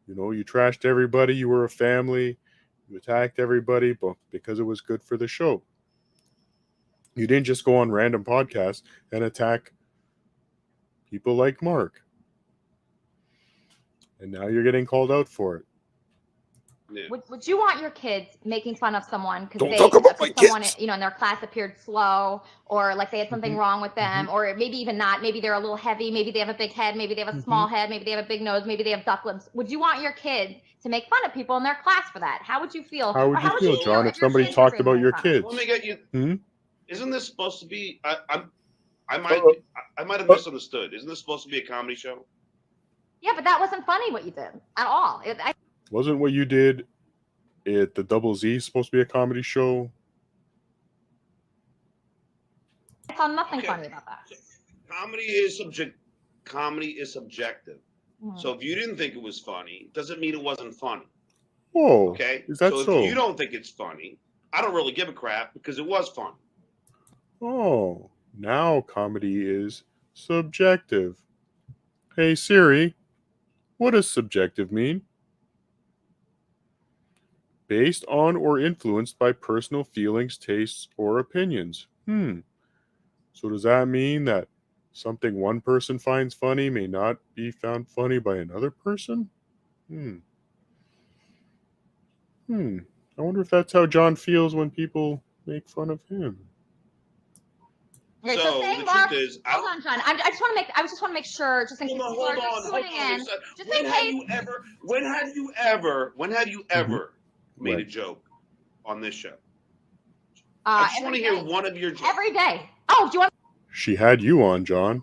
You trashed everybody. You were a family. You attacked everybody, but because it was good for the show. You didn't just go on random podcasts and attack people like Mark. And now you're getting called out for it. Yeah. Would you want your kids making fun of someone because Don't talk about my someone kids. in their class appeared slow, or like they had something wrong with them, or maybe even not? Maybe they're a little heavy. Maybe they have a big head. Maybe they have a small head. Maybe they have a big nose. Maybe they have duck lips. Would you want your kids to make fun of people in their class for that? How would you feel? How would you feel, John, if your somebody kids were talked being about made your fun of? kids? Let me get you. Hmm? Isn't this supposed to be? I might have misunderstood. Isn't this supposed to be a comedy show? Yeah, but that wasn't funny what you did at all. Wasn't what you did at the Double Z supposed to be a comedy show? I saw nothing Okay. funny about that. Comedy is subjective. Mhm. So if you didn't think it was funny, doesn't mean it wasn't funny. Oh, Okay. is that so? so? If you don't think it's funny, I don't really give a crap because it was funny. Oh, now comedy is subjective. Hey Siri, what does subjective mean? Based on or influenced by personal feelings, tastes, or opinions. So does that mean that something one person finds funny may not be found funny by another person? I wonder if that's how John feels when people make fun of him. Okay, So say the Mark. truth is, Hold on, John. I just want to make sure, just in case people are just tuning in. Just in case. When have you ever made a joke on this show? I just want to hear one of your jokes. Every day. Oh, do you want? She had you on, John.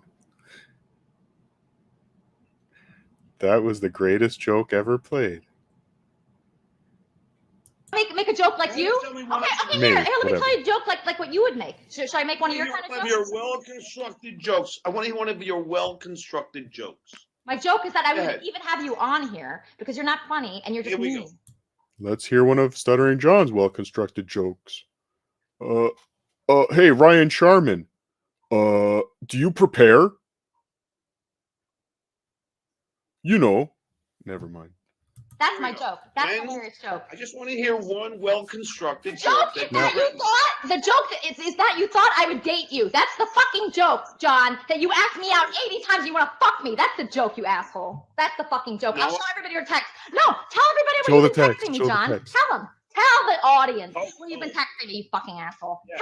That was the greatest joke ever played. Make a joke like you? Okay, here, let me tell you a joke like what you would make. Should I make one of your kind of jokes? Your well-constructed jokes. I want to hear one of your well-constructed jokes. My joke is that I would even have you on here because you're not funny and you're just mean. Go. Let's hear one of Stuttering John's well-constructed jokes. Hey, Ryan Sharman. Do you prepare? You know. Never mind. That's my joke. That's a hilarious joke. I just want to hear one well-constructed joke. The joke is that you thought I would date you. That's the fucking joke, John. That you asked me out 80 times. You want to fuck me. That's the joke, you asshole. That's the fucking joke. I'll show everybody your text. No, tell everybody what you've been texting me, John. Tell them. Tell the audience what you've been texting me, you fucking asshole. Yes.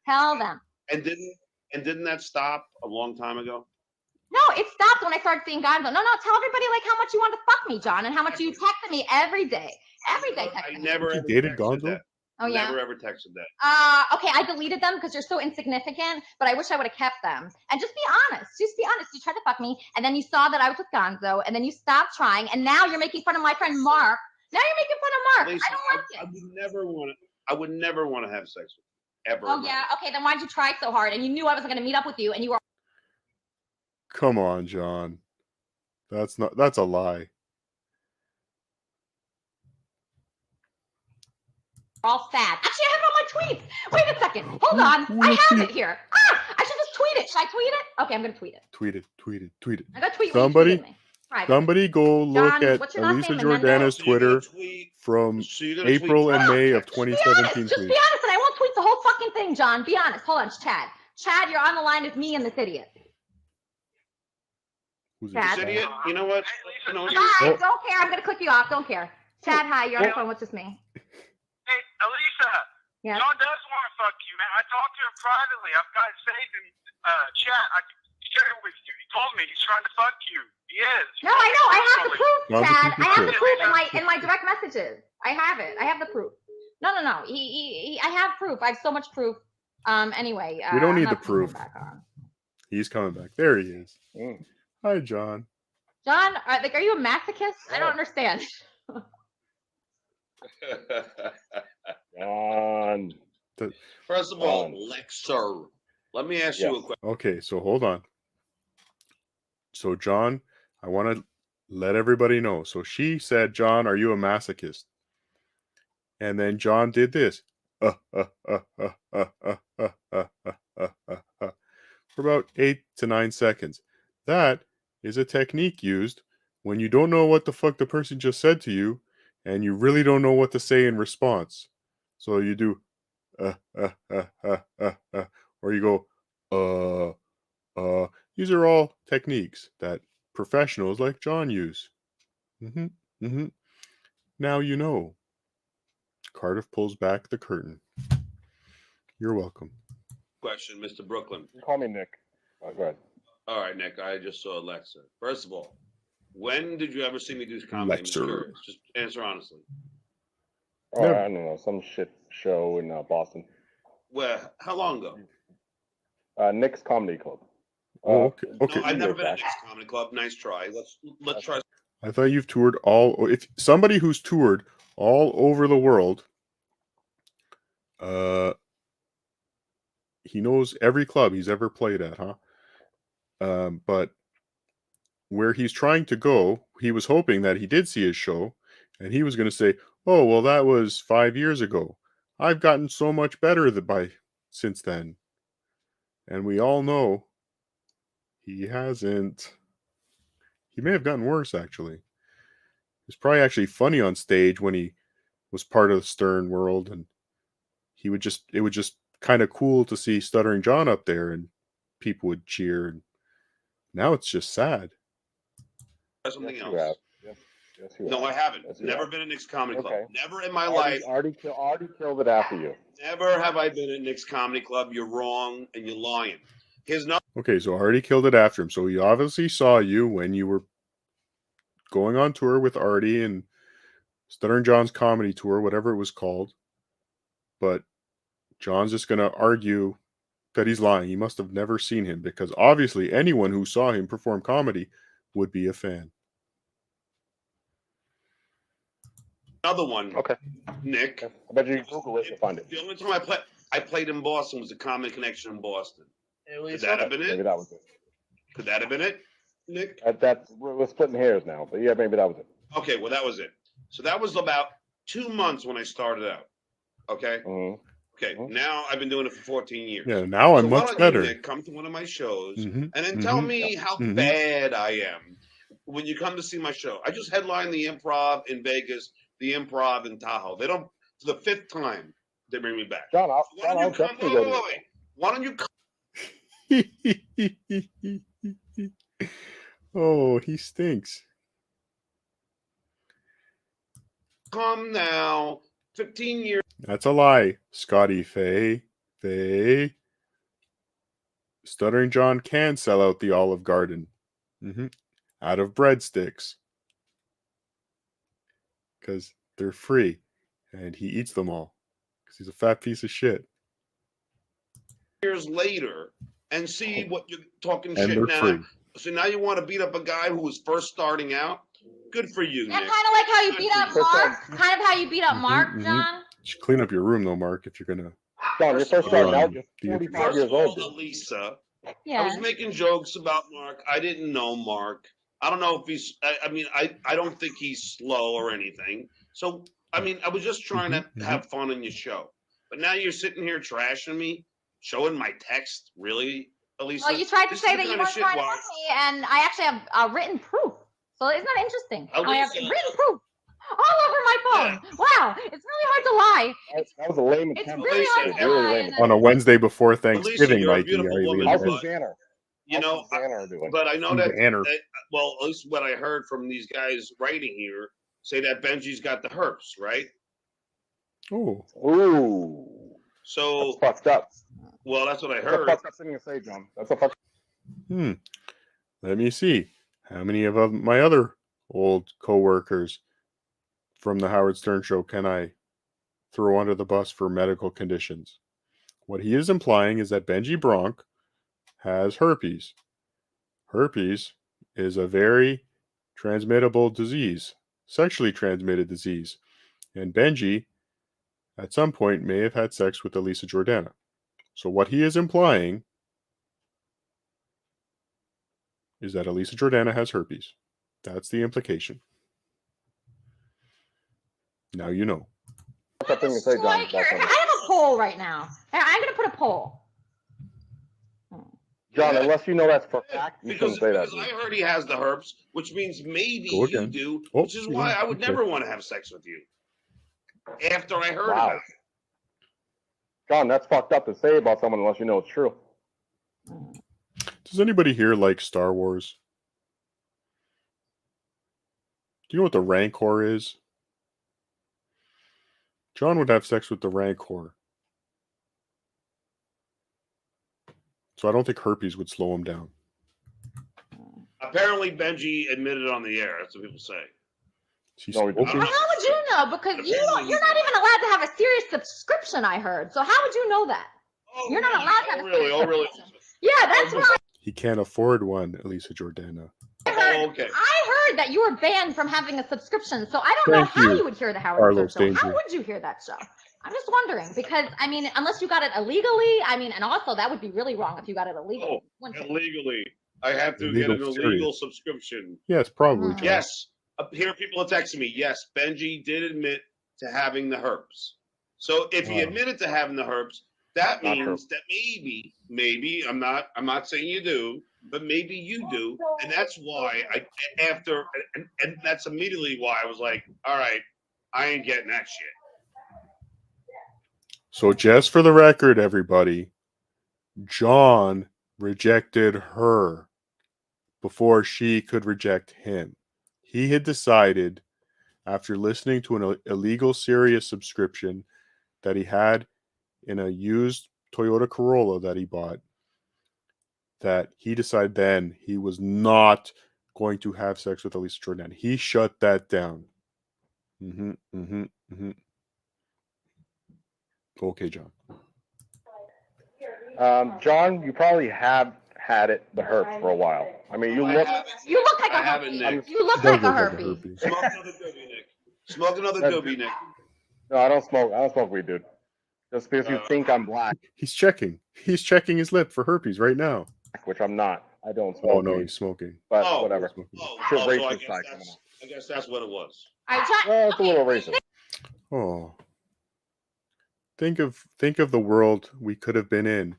Tell them. And didn't that stop a long time ago? No, it stopped when I started seeing guys. No, tell everybody like how much you want to fuck me, John, and how much you texted me every day. Every day texted me. I never ever dated Gonzo? Oh, yeah? Never ever texted that. Okay, I deleted them because you're so insignificant, but I wish I would have kept them. And just be honest. Just be honest. You tried to fuck me, and then you saw that I was with Gonzo, and then you stopped trying, and now you're making fun of my friend Mark. Now you're making fun of Mark. Lisa, I don't like it. I would never want to have sex with you, ever. Oh, yeah? Okay, then why'd you try so hard? And you knew I wasn't going to meet up with you, and you were... Come on, John. That's a lie. All sad. Actually, I have it on my tweets. Wait a second. Hold on. I have it here. I should just tweet it. Should I tweet it? Okay, I'm going to tweet it. Tweet it. I got to tweet Somebody go look John, at Elisa Jordana's Twitter from April and May of 2017. Just be honest, and I won't tweet the whole fucking thing, John. Be honest. Hold on, Chad. Chad, you're on the line with me and this idiot. Who's this idiot? You know what? Hi, don't care. I'm going to click you off. Don't care. Chad, hi. You're on the phone. What's this me? Hey, Elisa. Yeah. John does want to fuck you, man. I talked to him privately. I've got it saved in chat. I can share it with you. He told me he's trying to fuck you. He is. No, I know. I have the proof, Chad. I have the proof in my direct messages. I have it. I have the proof. No. I have proof. I have so much proof. Anyway. We don't need the proof. He's coming back. There he is. Hi, John. John, are you a masochist? I don't understand. John. First of all, Lexer, let me ask you a question. Okay, so hold on. So, John, I want to let everybody know. So she said, John, are you a masochist? And then John did this. For about 8 to 9 seconds. That is a technique used when you don't know what the fuck the person just said to you and you really don't know what to say in response. So you do or you go these are all techniques that professionals like John use. Now you know. Cardiff pulls back the curtain. You're welcome. Question, Mr. Brooklyn. Call me Nick. Go ahead. All right, Nick. I just saw Alexa. First of all, when did you ever see me do comedy? Just answer honestly. Oh, I don't know. Some shit show in Boston. Well, how long ago? Nick's Comedy Club. Okay. No, I've never been to Nick's Comedy Club. Nice try. Let's try. I thought you've toured if somebody who's toured all over the world, he knows every club he's ever played at, huh? But where he's trying to go, he was hoping that he did see his show, and he was going to say, "Oh, well, that was 5 years ago. I've gotten so much better since then." And we all know he hasn't. He may have gotten worse, actually. He was probably actually funny on stage when he was part of the Stern world, and it would just kind of cool to see Stuttering John up there, and people would cheer. And now it's just sad. Something else. Yes, you No, are. I haven't. Yes, you Never are. been at Nick's Comedy Club. Okay. Never in my life. Artie killed it after you. Never have I been at Nick's Comedy Club. You're wrong and you're lying. His number. Okay, so Artie killed it after him. So he obviously saw you when you were going on tour with Artie and Stuttering John's comedy tour, whatever it was called. But John's just going to argue that he's lying. He must have never seen him, because obviously anyone who saw him perform comedy would be a fan. Another one. Okay. Nick. I bet you can Google it to find it. The only time I played in Boston was a Comedy Connection in Boston. Could that have been it? Maybe that was it. Could that have been it, Nick? We're splitting hairs now, but yeah, maybe that was it. Okay, well, that was it. So that was about 2 months when I started out. Okay? Mm-hmm. Okay, now I've been doing it for 14 years. Yeah, now I'm so why much don't better. You, Nick, come to one of my shows Mhm, and then tell mhm, me how mhm. bad I am when you come to see my show. I just headlined the Improv in Vegas, the Improv in Tahoe. They don't, for the 5th time, they bring me back. John, I'll Why definitely go to you. Why don't you come? Oh, he stinks. Come now. 15 years. That's a lie, Scotty Faye. Stuttering John can sell out the Olive Garden. Out of breadsticks. Because they're free. And he eats them all. Because he's a fat piece of shit. Years later and see what you're talking And shit they're now. free. So now you want to beat up a guy who was first starting out? Good for you, Yeah, Nick. kind of like how you beat up Mark. Kind of how you beat up Mark, mhm. John. You should clean up your room, though, Mark, if you're going to... John, you're first starting out. You're the 45 First years of all, old, dude. Elisa, I Yeah. was making jokes about Mark. I didn't know Mark. I don't know if he's, I don't think he's slow or anything. So, I mean, I was just trying to have fun in your show. But now you're sitting here trashing me, showing my text. Really, Elisa? Well, you tried to This is say the that you kind of weren't shit trying to why- fuck me, and I actually have written proof. So isn't that interesting? I have Elisa. written proof all over my phone. Wow, it's really hard to lie. That was a lame It's attempt. really hard Elisa, to really lie. lame and attempt. On a Wednesday before Elisa, Thanksgiving, you're a Mikey. beautiful are you woman, How's really- Susanna? You know, Susanna doing? but I know that, Susanna. well, at least what I heard from these guys writing here say that Benji's got the herpes, right? Oh. Ooh. So, That's fucked up. well, that's what I That's a heard. fucked up thing to say, John. That's a fucked Let me see. How many of my other old co-workers from the Howard Stern show can I throw under the bus for medical conditions? What he is implying is that Benji Bronk has herpes. Herpes is a very transmittable disease, sexually transmitted disease. And Benji, at some point, may have had sex with Elisa Jordana. So what he is implying is that Elisa Jordana has herpes. That's the implication. Now you know. up thing to say, John. Like, I have a poll right now. I'm going to put a poll. John, unless you know that's for fact, you Because, shouldn't say that. because I heard he has the herpes, which means maybe Go you again. do, Oh, which is why I would okay. never want to have sex with you. After I heard Wow. about it. John, that's fucked up to say about someone unless you know it's true. Does anybody here like Star Wars? Do you know what the Rancor is? John would have sex with the Rancor. So I don't think herpes would slow him down. Apparently, Benji admitted on the air. That's what people say. No, we Well, how would you know? Because you're not even allowed to have a serious subscription, I heard. So how would you know that? You're not allowed to have a serious subscription. Yeah, that's why He can't afford one, Elisa Jordana. Oh, okay. I heard that you were banned from having a subscription. So I don't know Thank how you, you would hear the Howard Carlos Stern show. How Danger. would you hear that show? I'm just wondering because I mean, unless you got it illegally, I mean, and also that would be really wrong if you got it illegally. Illegally. I have to Illegal, get an serious. illegal subscription. Yes, probably. John. Yes. Here, people are texting me. Yes, Benji did admit to having the herpes. So if he admitted to having the herpes, that means that maybe I'm not saying you do, but maybe you do, and that's why and that's immediately why I was like, all right, I ain't getting that shit. So just for the record, everybody, John rejected her before she could reject him. he had decided, after listening to an illegal Sirius subscription that he had in a used Toyota Corolla that he bought, that he decided then he was not going to have sex with Elisa Jordana. He shut that down. Okay, John. John, you probably have had the herpes for a while. I mean, you look like a herpes. You look like a herpes. Smoke another doobie, Nick. Smoke another doobie, Nick. No, I don't smoke weed, dude. Just because you think I'm black. He's checking his lip for herpes right now. Which I'm not. I don't smoke. Oh no, weed. he's smoking. But whatever. So I guess that's what it was. Well, it's a little racist. Oh. Think of the world we could have been in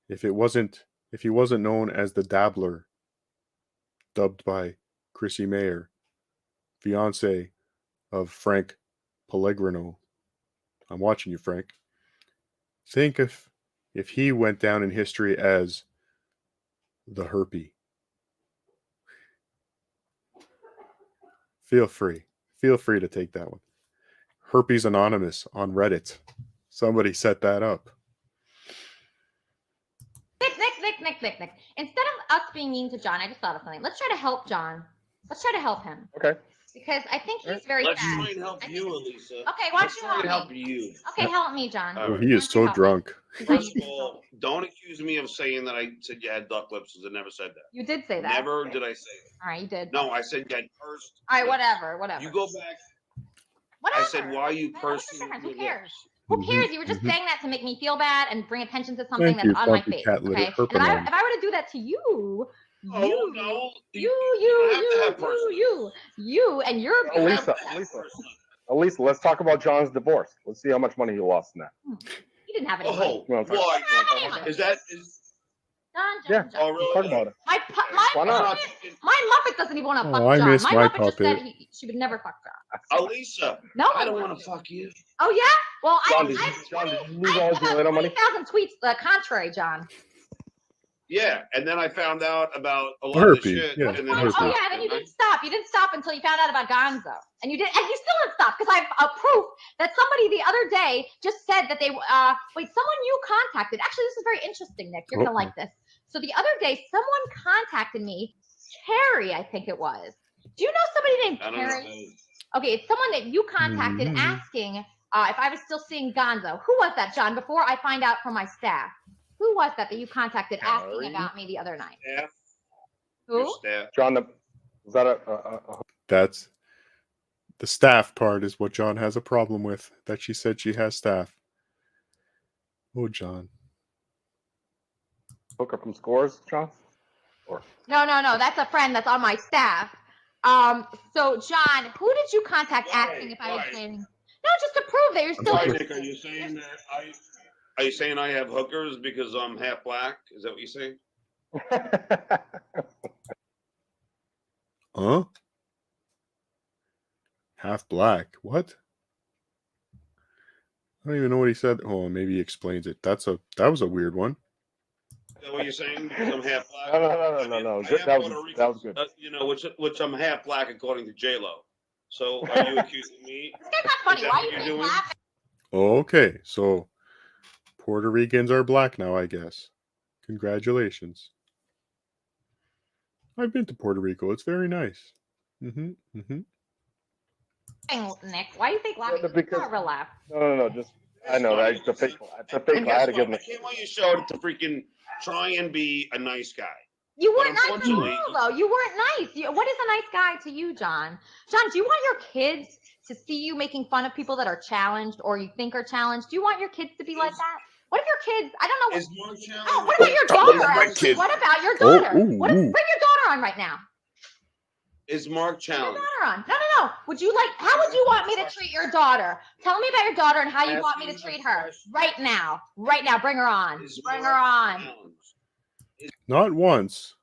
if he wasn't known as the Dabbler, dubbed by Chrissy Mayer, fiance of Frank Pellegrino. I'm watching you, Frank. Think if he went down in history as the herpy. Feel free to take that one. Herpes Anonymous on Reddit. Somebody set that up. Nick. Instead of us being mean to John, I just thought of something. Let's try to help John. Let's try to help him. Okay. Because I think he's very Let's sad. try and help you, Elisa. Okay, why don't you help me? Help you. Okay, help me, John. Oh, he is so drunk. First of all, don't accuse me of saying that I said you had duck lips, because I never said that. You did say that. Never did I say it. All right, you did. No, I said you had pursed. All right, whatever. You go back. Whatever. I said, why are you pursing? Who cares? Who cares? You were just saying that to make me feel bad and bring attention to something that's on my face. Okay. And if I were to do that to you, you, and you're Elisa, let's talk about John's divorce. Let's see how much money he lost in that. He didn't have any money. Why? John. Yeah. Oh, really? Talk about it. My Muppet doesn't even want to fuck I John. miss My my Muppet just puppet. said she would never fuck John. Elisa. No, I don't want to fuck you. Oh yeah? Well, John, did you lose all your little money? 20,000 tweets the contrary, John. Yeah, and then I found out about a lot of the shit. Yeah. And then Then you didn't stop. You didn't stop until you found out about Gonzo, and you still didn't stop because I have proof that somebody the other day just said that they someone you contacted. Actually, this is very interesting, Nick. You're gonna like this. So the other day, someone contacted me, Carrie, I think it was. Do you know somebody named Carrie? Okay, it's someone that you contacted asking if I was still seeing Gonzo. Who was that, John? Before I find out from my staff. Who was that you contacted asking about me the other night? Staff. Who? John, was that That's the staff part is what John has a problem with. That she said she has staff. Oh, John. hooker from Scores, John? Or No. That's a friend that's on my staff. So John, who did you contact asking if I was saying? No, just to prove that you're still. Nick, are you saying that Are you saying I have hookers because I'm half black? Is that what you're saying? Huh? Half black. What? I don't even know what he said. Oh, maybe he explains it. That was a weird one. Is that what you're saying? Because I'm half black. No. That was good. Which I'm half black according to J-Lo. So are you accusing me? It's not funny. Why are you laughing? Okay, so Puerto Ricans are black now, I guess. Congratulations. I've been to Puerto Rico. It's very nice. Nick, why do you think laughing? It's not a real laugh. No. Just I know that it's a fake. It's a fake. I had to give him. I came on your show to freaking try and be a nice guy. You weren't nice at all, though. You weren't nice. What is a nice guy to you, John? John, do you want your kids to see you making fun of people that are challenged or you think are challenged? Do you want your kids to be like that? What if your kids? I don't know. Is Mark challenged? What about your daughter? What about your daughter? Bring your daughter on right now. Is Mark challenged? Daughter on. No. Would you like? How would you want me to treat your daughter? Tell me about your daughter and how you want me to treat her right now. Right now, bring her on. Bring her on. Not once.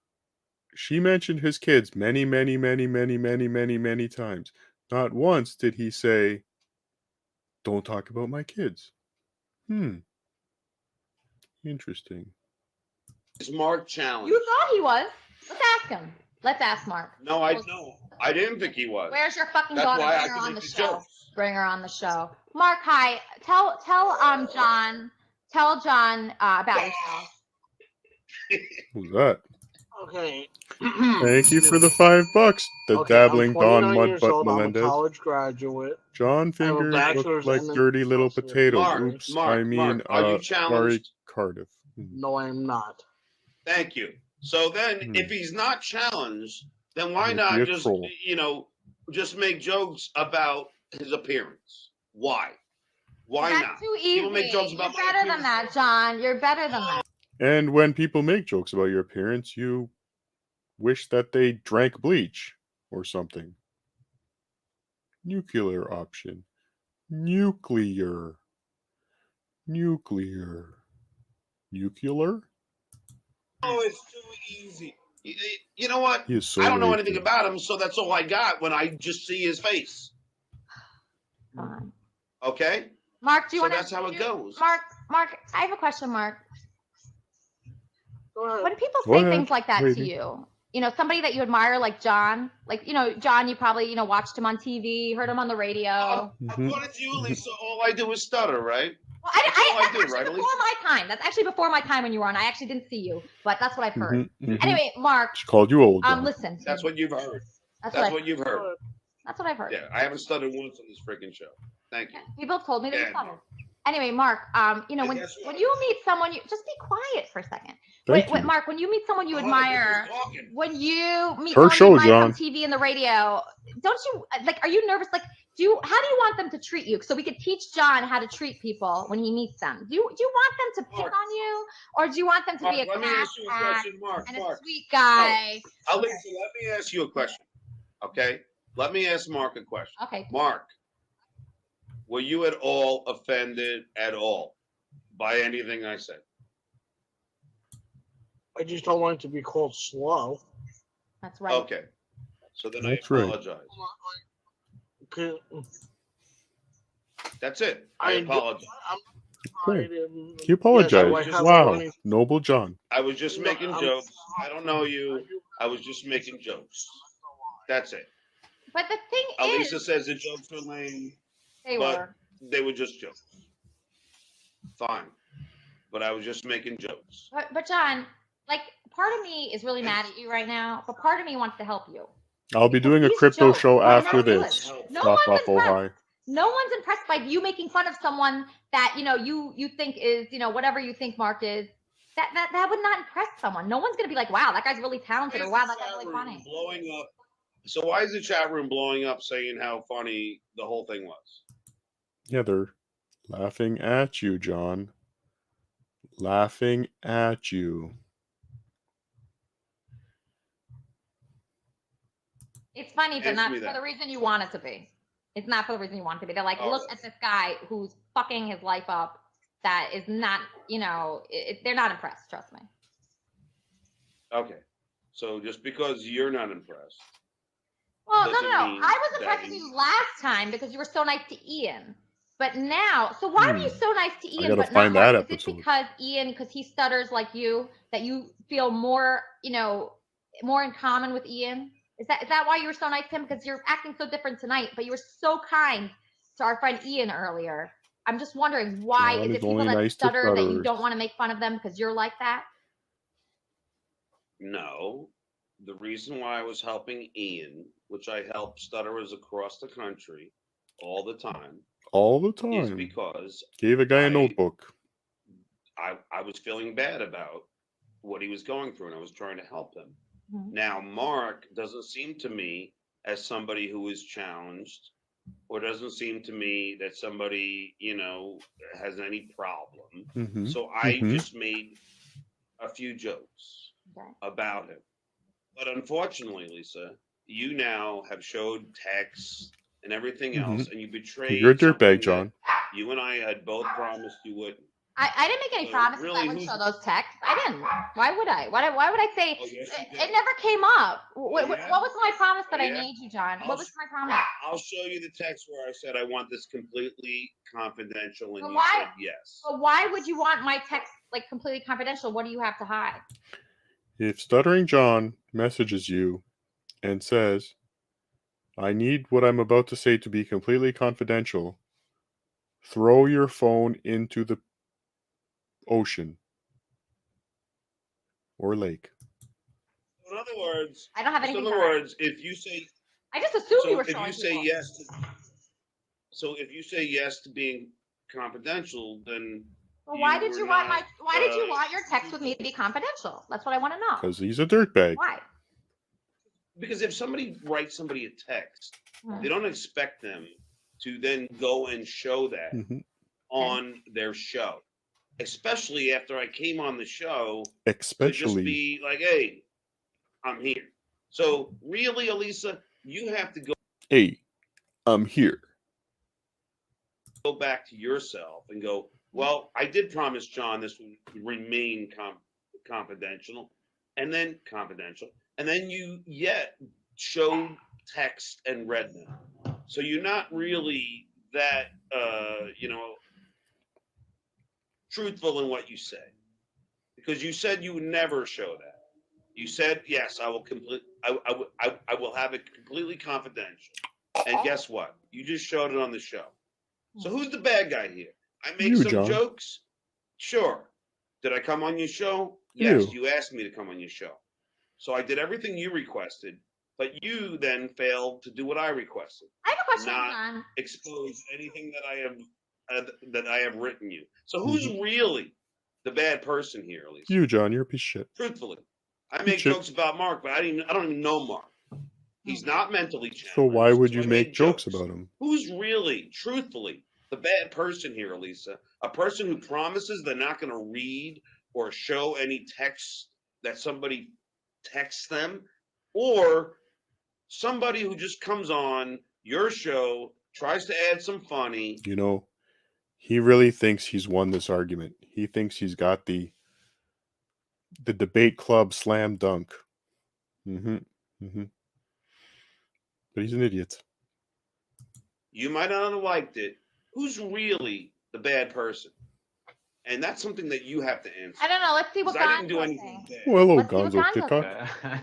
She mentioned his kids many times. Not once did he say, "Don't talk about my kids." Interesting. Is Mark challenged? You thought he was. Let's ask him. Let's ask Mark. No, I didn't think he was. Where's your fucking That's daughter? why Bring I her on can the make the show. jokes. Bring her on the show. Mark, hi. Tell John about yourself. Who's that? Okay. Thank you for the $5. The Okay, dabbling I'm Don 29 years Mudbutt old. I'm a Melendez. college graduate. John I have a Fingers bachelor's look like and a dirty little associate. potatoes. Mark, Oops, Mark, I mean, Mark, are you sorry, challenged? Cardiff. No, I am not. Thank you. So then, if he's not challenged, then why He'd not be a just, troll. just make jokes about his appearance? Why? Why That's not? too easy. People make jokes You're about my better than appearance. that, John. You're better than that. And when people make jokes about your appearance, you wish that they drank bleach or something. Nuclear option. Nuclear. Nuclear. Nuclear? Oh, it's too easy. You know what? He is so I don't know racist. anything about him, so that's all I got when I just see his face. Fine. Okay? Mark, do you So want to? that's how it goes. Mark, I have a question, Mark. Go ahead. When people Go say ahead. things like that to Waiting. you, somebody that you admire, like John, John, you probably, watched him on TV, heard him on the radio. According to you, Lisa, all I do is stutter, right? Well, That's all I that's do, actually right, before Elisa? my time. That's actually before my time when you were on. I actually didn't see you, but that's what I've heard. Anyway, Mark. She called you old. John. Listen. That's what you've heard. That's what you've heard. That's what I've heard. Yeah, I haven't stuttered once on this freaking show. Thank you. People have told me that you Yeah. stuttered. Anyway, Mark, when you meet someone, you just be quiet for a second. Thank you. Mark, when you meet someone you admire, when you meet Her someone show, you admire John. from TV and the radio, don't you are you nervous? Like, how do you want them to treat you? So we could teach John how to treat people when he meets them. Do you want them to pick on you, or do you want them to be a let me class ask you a act question, Mark. and a Mark. sweet guy? No. Elisa, let me ask you a question. Okay? Let me ask Mark a question. Okay. Mark, were you at all offended at all by anything I said? I just don't want it to be called slow. That's right. Okay. So then That's I right. apologize. Okay. That's it. I I apologize. Okay. And, He apologized. yes, I have Wow. money. Noble John. I was just No, making jokes. I don't know you. I was just making jokes. That's it. But the thing Elisa is, says the jokes were lame. they but were. They were just jokes. Fine. But I was just making jokes. But John, part of me is really mad at you right now, but part of me wants to help you. I'll be doing a These crypto jokes show are after not this. good. No Stop one's off Ohio. impressed. No one's impressed by you making fun of someone that you think is whatever you think Mark is. That would not impress someone. No one's gonna be like, wow, that guy's really talented, or wow, that guy's really funny. Blowing up. So why is the chat room blowing up saying how funny the whole thing was? Yeah, they're laughing at you, John. Laughing at you. It's funny, but Answer not me for that. the reason you want it to be. It's not for the reason you want it to be. They're like, All look right. at this guy who's fucking his life up. That is not, they're not impressed. Trust me. Okay. So just because you're not impressed. Well, no. doesn't mean I was that impressed with he- you last time because you were so nice to Ian. But now, so why were you so nice to Ian? gotta But find not that Mark? Is it episode. because Ian, because he stutters like you, that you feel more, more in common with Ian? Is that why you were so nice to him? Because you're acting so different tonight, but you were so kind to our friend Ian earlier. I'm just wondering why John is is it people only that nice to stutter that you stutterers. don't want to make fun of them because you're like that? No. The reason why I was helping Ian, which I help stutterers across the country all the time, All the is time. because Gave a guy a I- notebook. I was feeling bad about what he was going through and I was trying to help him. Mhm. Now, Mark doesn't seem to me as somebody who is challenged or doesn't seem to me that somebody, has any problem. Mhm. So I Mhm. just made a few jokes Okay. about him. But unfortunately, Lisa, you now have showed texts and everything else, and you betrayed You're a dirtbag, something John. that you and I had both promised you wouldn't. I didn't make any So promises really, I would who's- show those texts. I didn't. Why would I? Why would I say Oh, yes, you it did. never came up? What yeah? was my promise that Oh, I yeah? made you, John? I'll What was sh- my promise? I'll show you the text where I said I want this completely confidential, and But you why- said yes. But why would you want my text completely confidential? What do you have to hide? If Stuttering John messages you and says, I need what I'm about to say to be completely confidential. Throw your phone into the ocean or lake. In other words, I don't have in anything other to hide. words, if you say, I just assumed you so were if showing you say people. yes, so if you say yes to being confidential, then Well, why did you want not, why did you want your text with me to be confidential? That's what I want to know. Because he's a dirtbag. Why? Because if somebody writes somebody a text, they don't expect them to then go and show that on their show. Especially after I came on the show to just be like, hey, I'm here. So really, Elisa, you have to go. Hey, I'm here. Go back to yourself and go, well, I did promise John this would remain confidential, and then you yet showed text and read them. So you're not really that, truthful in what you say, because you said you would never show that. You said, yes, I will I will have it completely confidential. And guess what? You just showed it on the show. So who's the bad guy here? I make some John. jokes. Sure. Did I come on your show? Yes, you asked me to come on your show. So I did everything you requested, but you then failed to do what I requested. I have a question, not John. expose anything that I have written you. So who's really the bad person here, Elisa? You, John, you're a piece of shit. Truthfully, I make jokes about Mark, but I don't even know Mark. He's not mentally challenged. So why would you make jokes about him? Who's really, truthfully, the bad person here, Elisa? A person who promises they're not going to read or show any text that somebody texts them, or somebody who just comes on your show, tries to add some funny. You know, he really thinks he's won this argument. He thinks he's got the debate club slam dunk. But he's an idiot. You might not have liked it. Who's really the bad person? And that's something that you have to answer. I don't know. Let's see what I didn't do Gonzo's anything saying. bad. Well, hello, Let's see what Gonzo Gonzo's TikTok.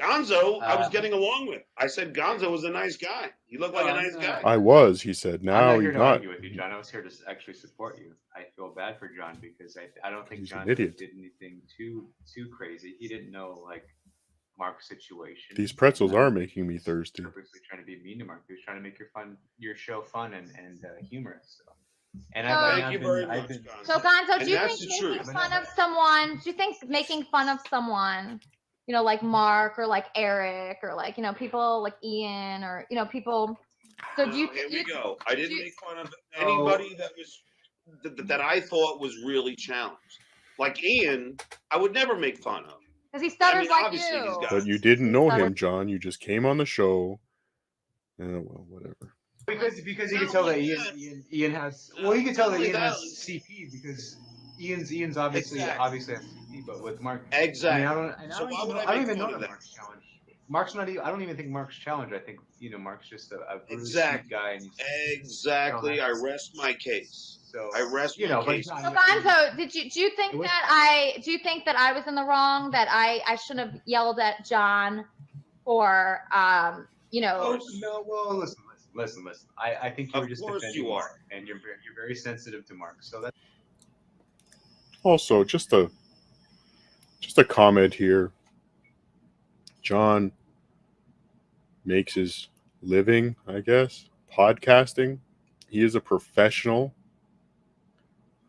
Gonzo, I was getting along with. I said Gonzo was a nice guy. He looked like a nice guy. I was, he said. I'm Now not here he's to not. argue with you, John. I was here to actually support you. I feel bad for John because I don't think He's John an idiot. did anything too crazy. He didn't know like Mark's situation. These pretzels are making me thirsty. Purposely trying to be mean to Mark. He was trying to make your show fun and humorous. So. And Thank you very much, Gonzo. So Gonzo, And do you that's think the truth. making fun of someone? Do you think making fun of someone, like Mark or like Eric or like people like Ian or people? So do you? Here we go. I didn't make fun of anybody that was that I thought was really challenged. Like Ian, I would never make fun of. Because he stutters like obviously you. But you didn't know him, John. You just came on the show. Well, whatever. Because you can tell that Ian has. Well, you can tell that Ian has CP because Ian's obviously has CP, but with Mark. Exactly. I don't even know that Mark's challenged. Mark's not even. I don't even think Mark's challenged. I think Mark's just a really sweet guy. And exactly. I rest my case. So I rest my case. So Gonzo, do you think that I was in the wrong? That I shouldn't have yelled at John, or Oh, no. Well, listen. I think you were just defending Mark, and you're very sensitive to Mark. So that's Also, just a comment here. John makes his living, I guess, podcasting. He is a professional.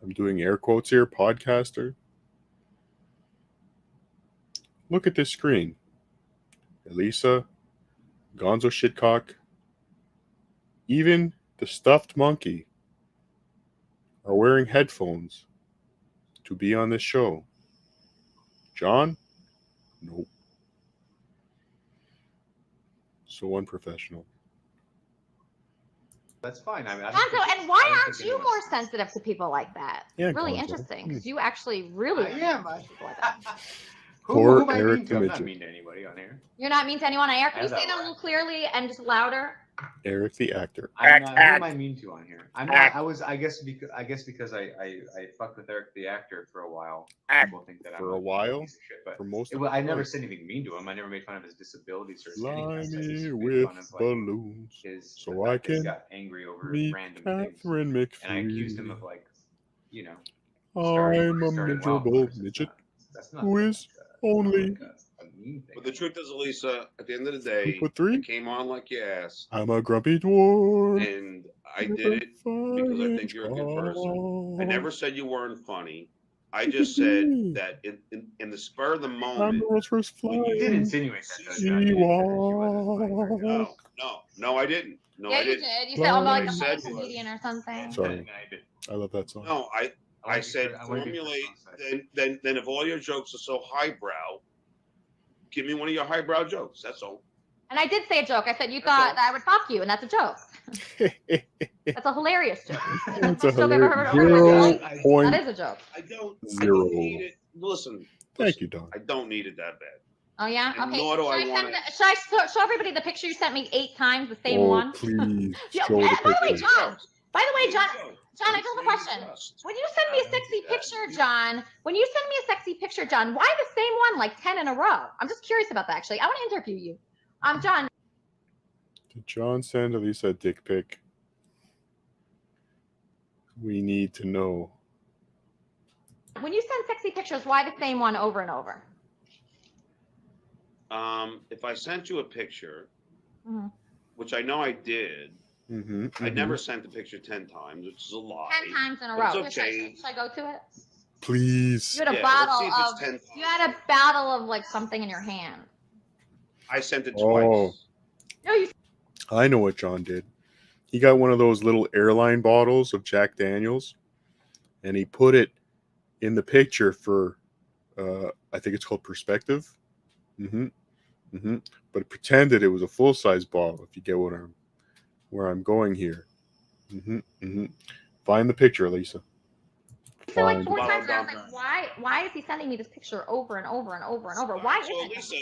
I'm doing air quotes here, podcaster. Look at this screen. Elisa, Gonzo Shitcock, even the stuffed monkey are wearing headphones to be on this show. John? Nope. So unprofessional. That's fine. I mean, Gonzo, and why aren't you more sensitive to people like that? Yeah, really Gonzo. interesting, because you actually really am. people like that. Poor who am I Eric mean the to? I'm Midget. not mean to anybody on here. You're not mean to anyone on air. Can you Yeah, say that that a little clearly and just louder? Eric the actor. I'm not. Who am I mean to on here? I'm not. I guess because I fucked with Eric the actor for a while. People think that For I'm a while? piece of shit, but For most I never said anything mean to him. I never made fun of his disabilities or Fly anything. I me just made with fun of balloons, his so the I fact that he can got angry over meet random Catherine things, and I accused him McPhee. of you know, I'm a starting miserable wildfires. midget That's not who is only a mean thing. But the truth is, Elisa, at the end of the day, 2'3". I came on like you asked, I'm a grumpy dwarf. and I did it because I think you're a good person. I never said you weren't funny. I just said that in the spur of the I'm moment, the world's first when you did flying insinuate that, though, John. You Ewok. No, I didn't. No, Yeah, I you didn't. did. You said, "Oh, like What a I funny said was, comedian or something." Sorry, I love that song. no, I said formulate. Then if all your jokes are so highbrow, give me one of your highbrow jokes. That's all. And I did say a joke. I said you thought that I would fuck you, and that's a joke. That's a hilarious joke. That's That's a the best joke I've ever heard. hilarious That is a joke. I don't Zero. need it. Listen. Thank you, Don. I don't need it that bad. Oh yeah. And Okay. nor do I Should want I show everybody the picture you sent me 8 times, the same Oh, one? please Yeah, show the by the way, picture. John. By the way, John, I do have a question. When you send me a sexy picture, John, why the same one like 10 in a row? I'm just curious about that, actually. I want to interview you. John. Did John send Elisa a dick pic? We need to know. When you send sexy pictures, why the same one over and over? If I sent you a picture, which I know I did, I never sent the picture 10 times, which is a lie. 10 times in a But row. it's okay. Should I go to it? Please. You had a bottle of like something in your hand. I sent it Oh. twice. No, you. I know what John did. He got one of those little airline bottles of Jack Daniels, and he put it in the picture for, I think it's called perspective. But it pretended it was a full-size bottle. If you get where I'm going here. Find the picture, Elisa. So like 4 times, and I was like, why is he sending me this picture over and over and over and over? Why is it? Elisa,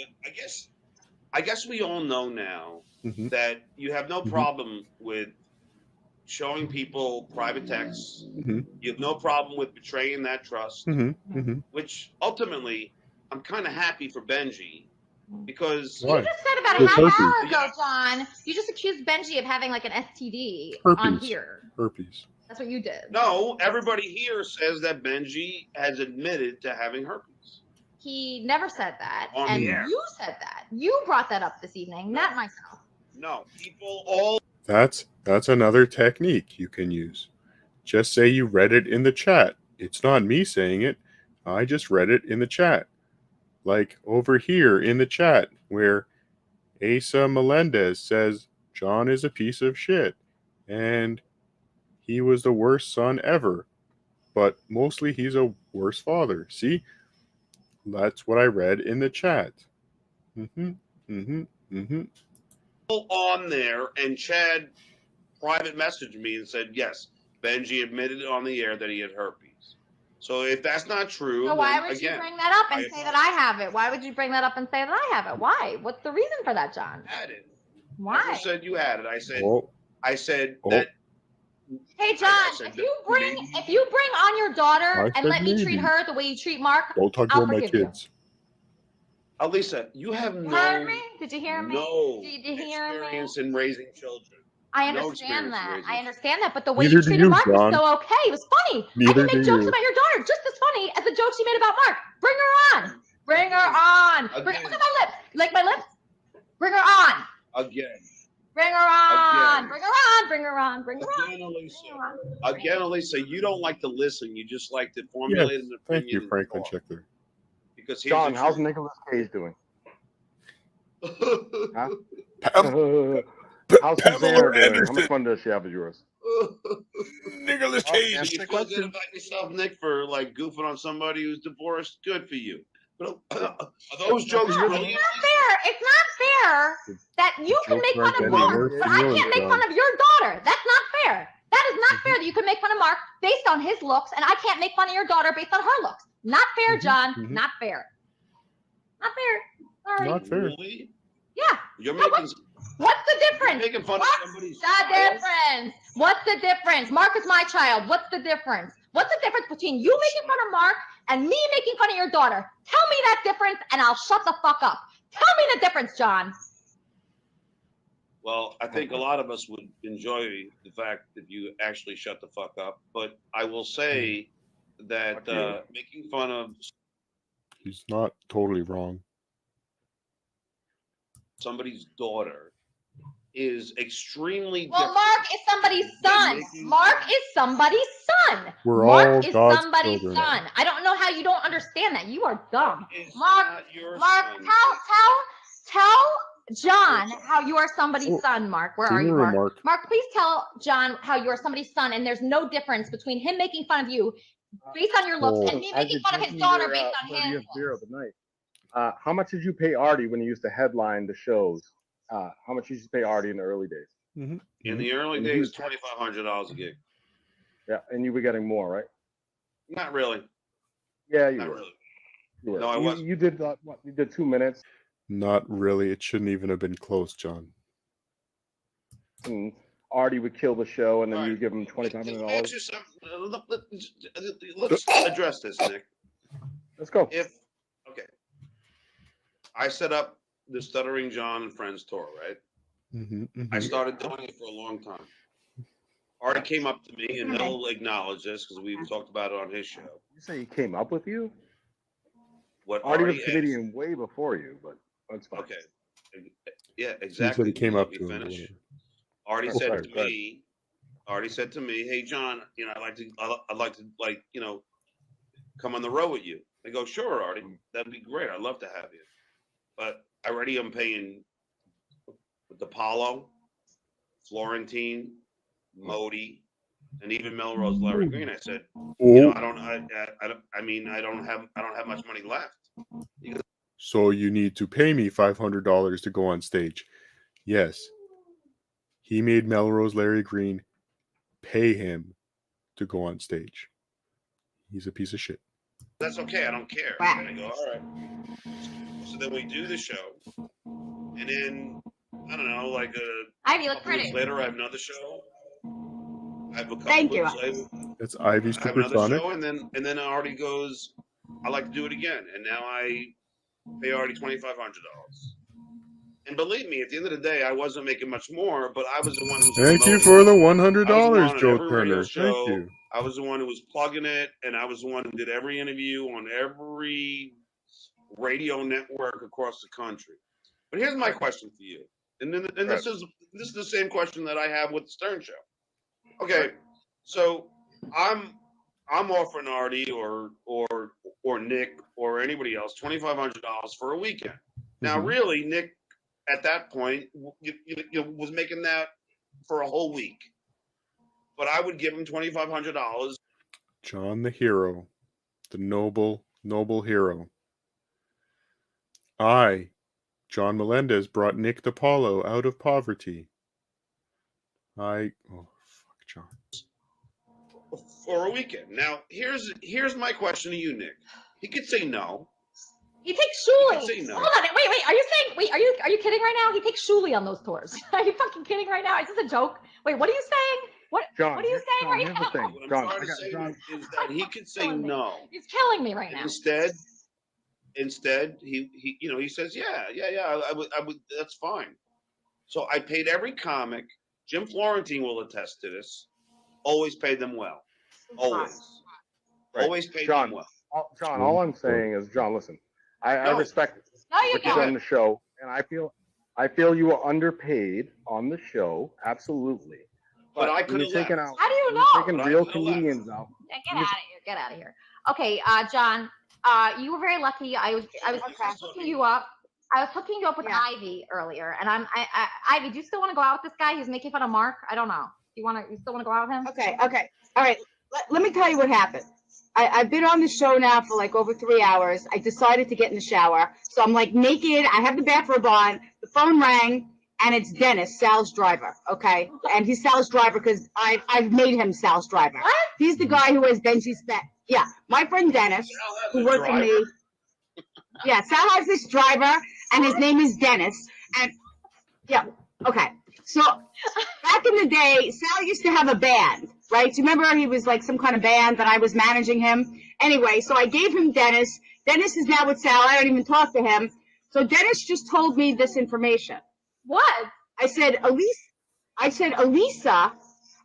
I guess we all know now that you have no problem with showing people private texts. You have no problem with betraying that trust, which ultimately I'm kind of happy for Benji because you just said about a half hour ago, John. You just accused Benji of having like an STD on here. Herpes. That's what you did. No, everybody here says that Benji has admitted to having herpes. He never said that, On and the air. you said that. You brought that up this evening, not myself. No, people all. That's another technique you can use. Just say you read it in the chat. It's not me saying it. I just read it in the chat. Like over here in the chat where Asa Melendez says John is a piece of shit and he was the worst son ever. But mostly he's a worse father. See? That's what I read in the chat. On there, and Chad private messaged me and said, yes, Benji admitted on the air that he had herpes. So if that's not true, So why then, would you again, bring that up and say that I have it? Why would you bring that up and say that I have it? Why? What's the reason for that, John? had it. Why? Never said you had it. I said Oh. that. Hey John, if you bring on your daughter and let me treat her the way you treat Mark, Don't talk I'll about my forgive you. kids. Elisa, you have You no heard me? Did you hear me? no Did you hear me? experience in raising children. I No understand experience that. raising I understand that. But the way Neither you do treated you, Mark John. was so okay. It was funny. I Neither can make do jokes you. about your daughter just as funny as the jokes you made about Mark. Bring her on. Bring her on. Look at my lips. You like my lips? Bring her on. Again. Bring her on. Again. Bring her on. Bring her on. Bring her on. Again, Elisa. Again, Elisa, you don't like to listen. You just like to formulate an opinion. Thank you, and Franklin talk. Checkler. Because here's John, the how's truth. Nicolas Cage doing? Huh? Pam- How's Pamela Susanna doing? How Anderson. much fun does she have with yours? Nicolas So Cage. you feel good about yourself, Nick, for like goofing on somebody who's divorced? Good for you. But are those jokes No, really? it's not fair. It's not fair that you can make fun of Mark, but I can't make fun of your daughter. That's not fair. That is not fair that you can make fun of Mark based on his looks, and I can't make fun of your daughter based on her looks. Not fair, John. Not fair. Not fair. Sorry. Not fair. Really? Yeah. You're making. What's the difference? You're making fun What's of somebody's the difference? What's the difference? Mark is my child. What's the difference? What's the difference between you making fun of Mark and me making fun of your daughter? Tell me that difference and I'll shut the fuck up. Tell me the difference, John. Well, I think a lot of us would enjoy the fact that you actually shut the fuck up. But I will say that making fun of He's not totally wrong. somebody's daughter is extremely Well, different. Mark is somebody's son. Mark is somebody's son. We're Mark all is God's somebody's children. son. I don't know how you don't understand that. You are dumb. It's Mark, not your Mark, son. tell John how you are somebody's son, Mark. Where are you, Zero, Mark? Mark. Mark, please tell John how you are somebody's son, and there's no difference between him making fun of you based on your looks and me As making you're fun of his drinking daughter your, based on his 30th looks. beer of the night, how much did you pay Artie when you used to headline the shows? How much did you pay Artie in the early days? Mm-hmm. In the early days, $2,500 a gig. Yeah, and you were getting more, right? Not really. Yeah, you Not were. really. You were. No, I wasn't. You did what? You did 2 minutes. Not really. It shouldn't even have been close, John. And Artie would kill the show, and then All you right. give him Let me $2,500. ask you something. Let's address this, Nick. Let's go. I set up the Stuttering John and Friends tour, right? Mm-hmm, I started doing it for a long time. Artie came up to me, and he'll acknowledge this because we've talked about it on his show. You say he came up with you? What Artie was asked- comedian way before you, but that's fine. Okay. Yeah, He exactly. said he came up Let to me him. finish. Artie Oh, said sorry, to go ahead. me, "Hey John, I'd like to come on the road with you." I go, "Sure, Artie, that'd be great. I'd love to have you." But I already am paying with Apollo, Florentine, Modi, and even Melrose Larry Green. I said, I don't have much money left. So you need to pay me $500 to go on stage. Yes. He made Melrose Larry Green pay him to go on stage. He's a piece of shit. That's okay. I don't care. And I go, all right. So then we do the show, and then I don't know, like Ivy, a look couple weeks pretty. later, I have another show. I have a couple Thank you. weeks later, That's Ivy I have another Supersonic. show, and then Artie goes, "I'd like to do it again," and now I pay Artie $2,500. And believe me, at the end of the day, I wasn't making much more, but I was the one who. Thank you for the $100, I was the one on Joe every radio Turner. show. Thank you. I was the one who was plugging it, and I was the one who did every interview on every radio network across the country. But here's my question for you, and this is the same question that I have with the Stern Show. Okay, so I'm offering Artie or Nick or anybody else $2,500 for a weekend. Now, really, Nick at that point was making that for a whole week, but I would give him $2,500. John the hero, the noble hero. I, John Melendez, brought Nick DiPaolo out of poverty. Oh, fuck, John. For a weekend. Now, here's my question to you, Nick. He could say no. He takes Shuli. He could say no. Hold on, wait. Are you kidding right now? He takes Shuli on those tours. Are you fucking kidding right now? Is this a joke? Wait, what are you saying? What are you saying right now? What I'm trying to say is that he could say no. He's killing me right now. Instead, he says, yeah, I would. That's fine. So I paid every comic. Jim Florentine will attest to this. Always paid them well. Always. Right. Always paid John, them well. John, all I'm saying is, John, listen. I respect what you've done on the show, and I feel you were underpaid on the show, absolutely. But I could have left. How do you know? Taking real comedians out. Get out of here. Okay, John, you were very lucky. I was hooking you up. I was hooking you up with Ivy earlier, and Ivy, do you still want to go out with this guy who's making fun of Mark? I don't know. You still want to go out with him? Okay. All right. Let me tell you what happened. I've been on the show now for like over 3 hours. I decided to get in the shower. So I'm like naked. I have the bathrobe on. The phone rang, and it's Dennis, Sal's driver. Okay. And he's Sal's driver because I've made him Sal's driver. What? He's the guy who has Benji's bet. Yeah. My friend Dennis, who works with me. Yeah. Sal has this driver, and his name is Dennis. And yeah, okay. So back in the day, Sal used to have a band, right? Do you remember he was like some kind of band that I was managing him? Anyway, so I gave him Dennis. Dennis is now with Sal. I don't even talk to him. So Dennis just told me this information. What? I said, Elisa,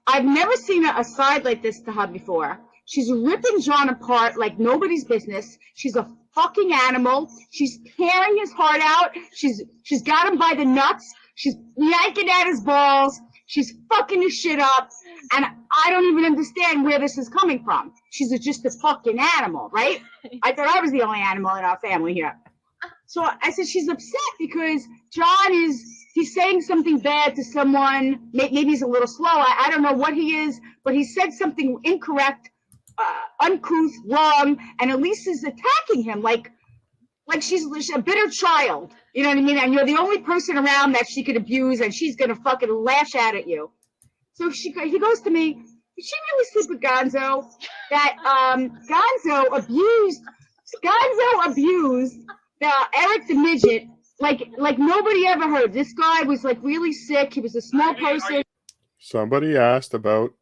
I've never seen a side like this to her before. She's ripping John apart like nobody's business. She's a fucking animal. She's tearing his heart out. She's got him by the nuts. She's yanking at his balls. She's fucking his shit up. And I don't even understand where this is coming from. She's just a fucking animal, right? I thought I was the only animal in our family here. So I said, she's upset because John he's saying something bad to someone. Maybe he's a little slow. I don't know what he is, but he said something incorrect, uncouth, wrong, and Elisa's attacking him like she's a bitter child. You know what I mean? And you're the only person around that she could abuse, and she's gonna fucking lash out at you. So he goes to me, did she really sleep with Gonzo? That Gonzo abused Eric the midget like nobody ever heard. This guy was like really sick. He was a small person. Somebody asked about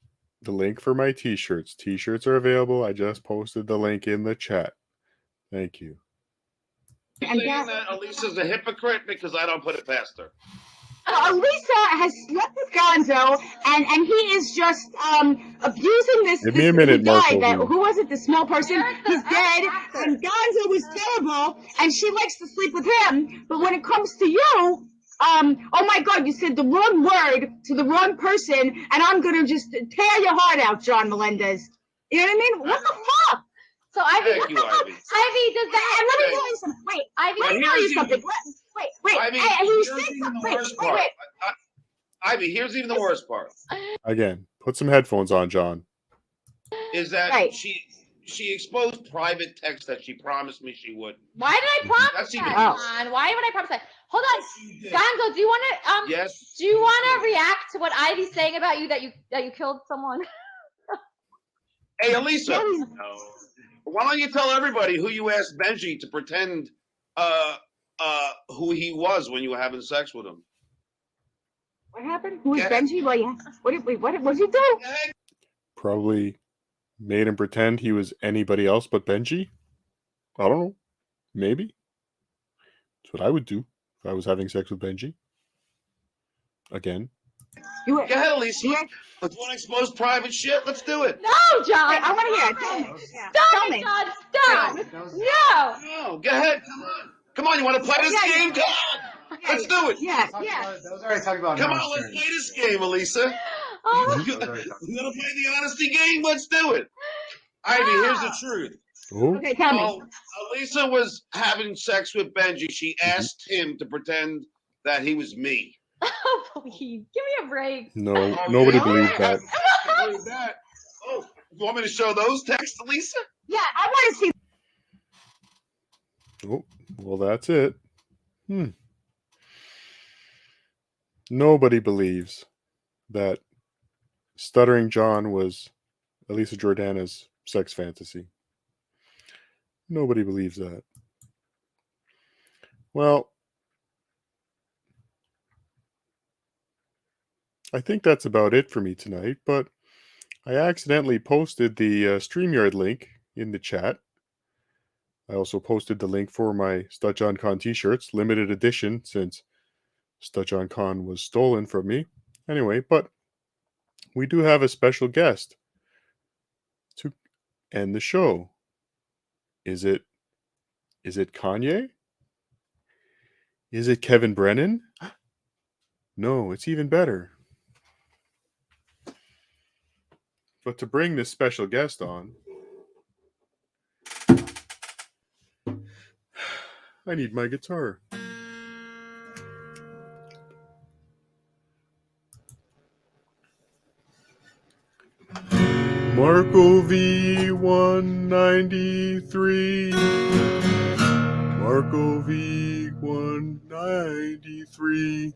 the link for my t-shirts. T-shirts are available. I just posted the link in the chat. Thank you. Saying that Elisa's a hypocrite because I don't put it past her. Elisa has slept with Gonzo, and he is just abusing this. Give me a minute, Marco. Who was it? The small person. He's dead, and Gonzo was terrible, and she likes to sleep with him. But when it comes to you, oh my God, you said the wrong word to the wrong person, and I'm gonna just tear your heart out, John Melendez. You know what I mean? What the fuck? So Ivy, Thank you, Ivy. Ivy, does that? And let me tell you something. Wait, Ivy, let me tell you something. Wait. Ivy, Hey, here's even the worst part. Ivy, here's even the worst part. Again, put some headphones on, John. Is that she exposed private text that she promised me she would. Why did I promise that, John? Why would I promise that? Hold on, Gonzo, do you want to yes. Do you want to react to what Ivy's saying about you that you killed someone? Hey, Elisa. No. Why don't you tell everybody who you asked Benji to pretend who he was when you were having sex with him? What happened? Who is Benji? Well, yeah. What did you do? Probably made him pretend he was anybody else but Benji. I don't know. Maybe. That's what I would do if I was having sex with Benji. Again. Go ahead, Elisa. Let's want to expose private shit. Let's do it. No, John. Wait, I want to hear it. Stop it, John. Stop. No. No. Go ahead. Come on. You want to play this game? Come on. Let's do it. Yeah. That was already talking about. Come on. Let's play this game, Elisa. Oh. You want to play the honesty game? Let's do it. Ivy, here's the truth. Oh. Okay, tell me. Elisa was having sex with Benji. She asked him to pretend that he was me. Oh, please. Give me a break. No, nobody believed that. Oh, you want me to show those texts, Elisa? Yeah, I want to see. Oh, well, that's it. Nobody believes that Stuttering John was Elisa Jordana's sex fantasy. Nobody believes that. Well, I think that's about it for me tonight, but I accidentally posted the StreamYard link in the chat. I also posted the link for my StutJohn Con t-shirts, limited edition, since StutJohn Con was stolen from me. Anyway, but we do have a special guest to end the show. Is it Kanye? Is it Kevin Brennan? No, it's even better. But to bring this special guest on, I need my guitar. Marco V193. Marco V193.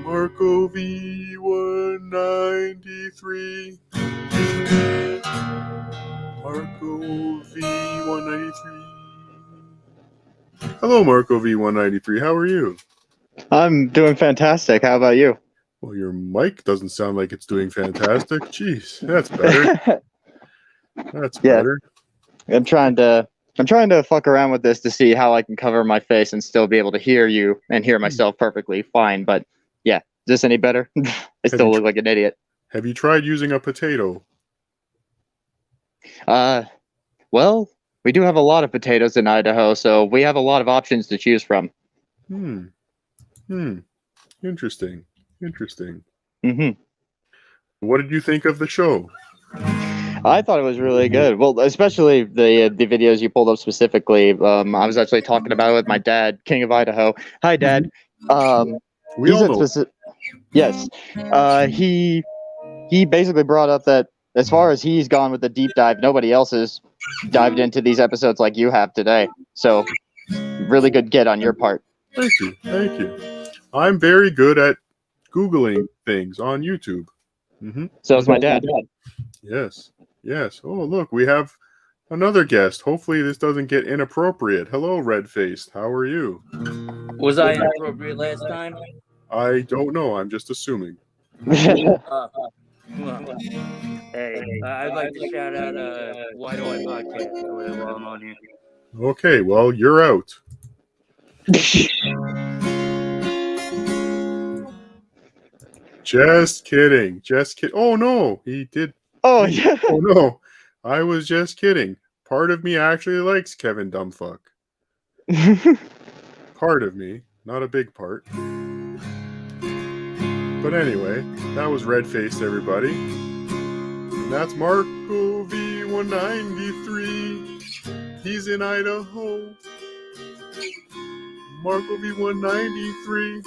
Marco V193. Marco V193. Hello, Marco V193. How are you? I'm doing fantastic. How about you? Well, your mic doesn't sound like it's doing fantastic. Jeez, that's better. That's better. I'm trying to fuck around with this to see how I can cover my face and still be able to hear you and hear myself perfectly fine. But yeah, is this any better? I still look like an idiot. Have you tried using a potato? Well, we do have a lot of potatoes in Idaho, so we have a lot of options to choose from. Interesting. Mm-hmm. What did you think of the show? I thought it was really good. Well, especially the videos you pulled up specifically. I was actually talking about it with my dad, King of Idaho. Hi, Dad. We all know. Yes. He basically brought up that as far as he's gone with the deep dive, nobody else has dived into these episodes like you have today. So, really good get on your part. Thank you. I'm very good at Googling things on YouTube. So is my dad. Yes. Oh, look, we have another guest. Hopefully this doesn't get inappropriate. Hello, Red-Faced. How are you? Was I inappropriate last time? I don't know. I'm just assuming. Hey, I'd like to shout out Why Do I Podcast while I'm on here. Okay, well, you're out. Just kidding. Oh, no, he did. Oh, yeah. Oh, no, I was just kidding. Part of me actually likes Kevin Dumbfuck. Part of me, not a big part. But anyway, that was Red-Faced, everybody. And that's Marco V193. He's in Idaho. Marco V193.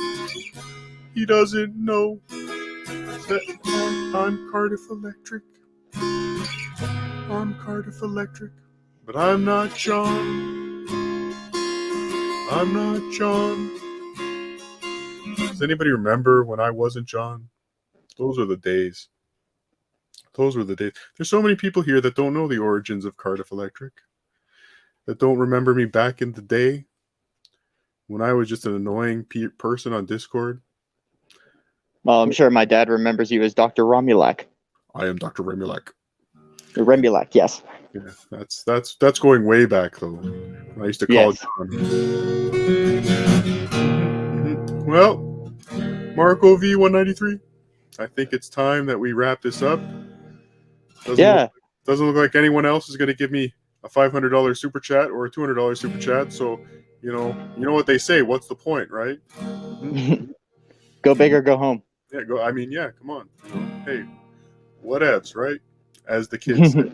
He doesn't know that I'm Cardiff Electric. I'm Cardiff Electric. But I'm not John. I'm not John. Does anybody remember when I wasn't John? Those are the days. There's so many people here that don't know the origins of Cardiff Electric, that don't remember me back in the day when I was just an annoying person on Discord. Well, I'm sure my dad remembers you as Dr. Romulak. I am Dr. Remulak. Remulak, yes. Yeah, that's going way back though. I used to call John. Well, Marco V193, I think it's time that we wrap this up. Doesn't look like anyone else is going to give me a $500 super chat or a $200 super chat. So, you know what they say. What's the point, right? Go big or go home. Yeah, come on. Hey, whatevs, right? As the kids say.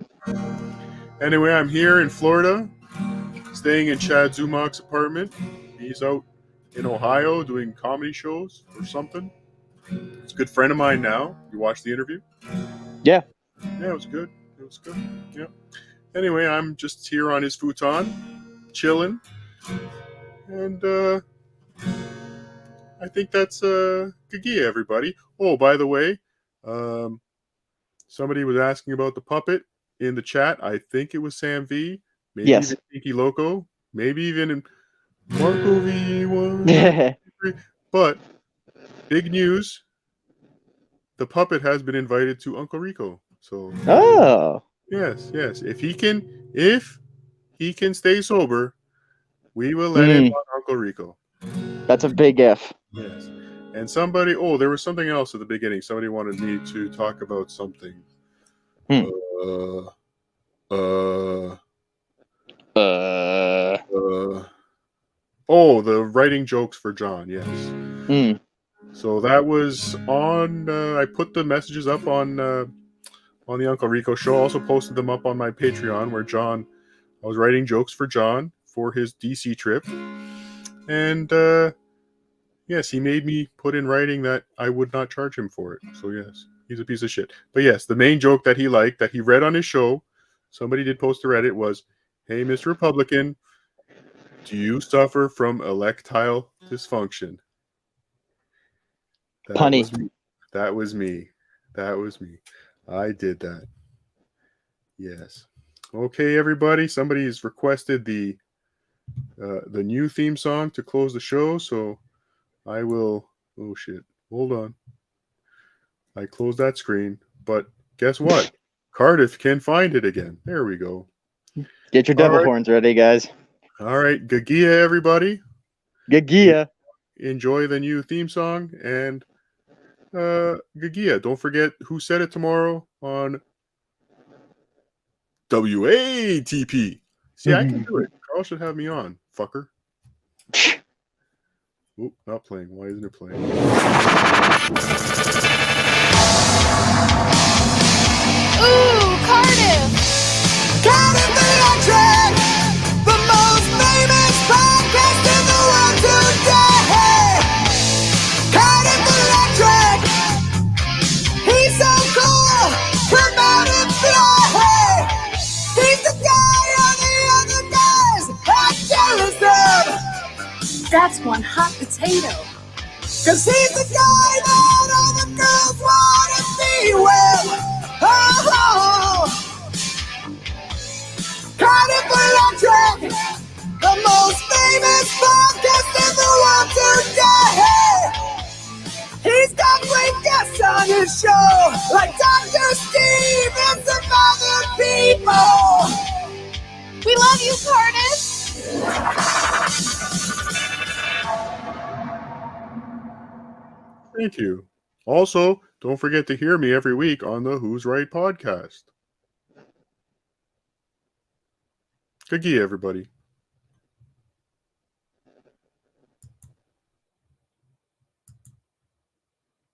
Anyway, I'm here in Florida, staying in Chad Zumach's apartment. He's out in Ohio doing comedy shows or something. He's a good friend of mine now. You watched the interview? Yeah. Yeah, it was good. Yeah. Anyway, I'm just here on his futon, chilling. And I think that's Gagia, everybody. Oh, by the way, somebody was asking about the puppet in the chat. I think it was Sam V. Maybe even Pinky Loco. Maybe even Marco V1. But big news. The puppet has been invited to Uncle Rico. So yes. If he can stay sober, we will let him on Uncle Rico. That's a big if. Yes. And there was something else at the beginning. Somebody wanted me to talk about something. The writing jokes for John, yes. So that was on, I put the messages up on the Uncle Rico show. Also posted them up on my Patreon where I was writing jokes for John for his DC trip. And yes, he made me put in writing that I would not charge him for it. So yes, he's a piece of shit. But yes, the main joke that he liked, that he read on his show, somebody did post to Reddit, was, "Hey, Mr. Republican, do you suffer from erectile dysfunction?" Punny. That was me. I did that. Yes. Okay, everybody. Somebody's requested the the new theme song to close the show. So I will. Oh shit! Hold on. I closed that screen, but guess what? Cardiff can find it again. There we go. Get your devil horns ready, guys. All right, Gagia, everybody. Gagia. Enjoy the new theme song, and Gagia, don't forget who said it tomorrow on WATP. See, I can do it. Carl should have me on, fucker. Oop, not playing. Why isn't it playing? Ooh, Cardiff! Cardiff Electric! The most famous podcast in the world today! Cardiff Electric! He's so cool! Come out and play! He's the guy all the other guys are jealous of! That's one hot potato! 'Cause he's the guy that all the girls want to be with! Oh! Cardiff Electric, the most famous podcast in the world today. He's got great guests on his show, like Dr. Steve and some other people. We love you, Cardiff. Thank you. Also, don't forget to hear me every week on the Who's Right podcast. Gagia, everybody.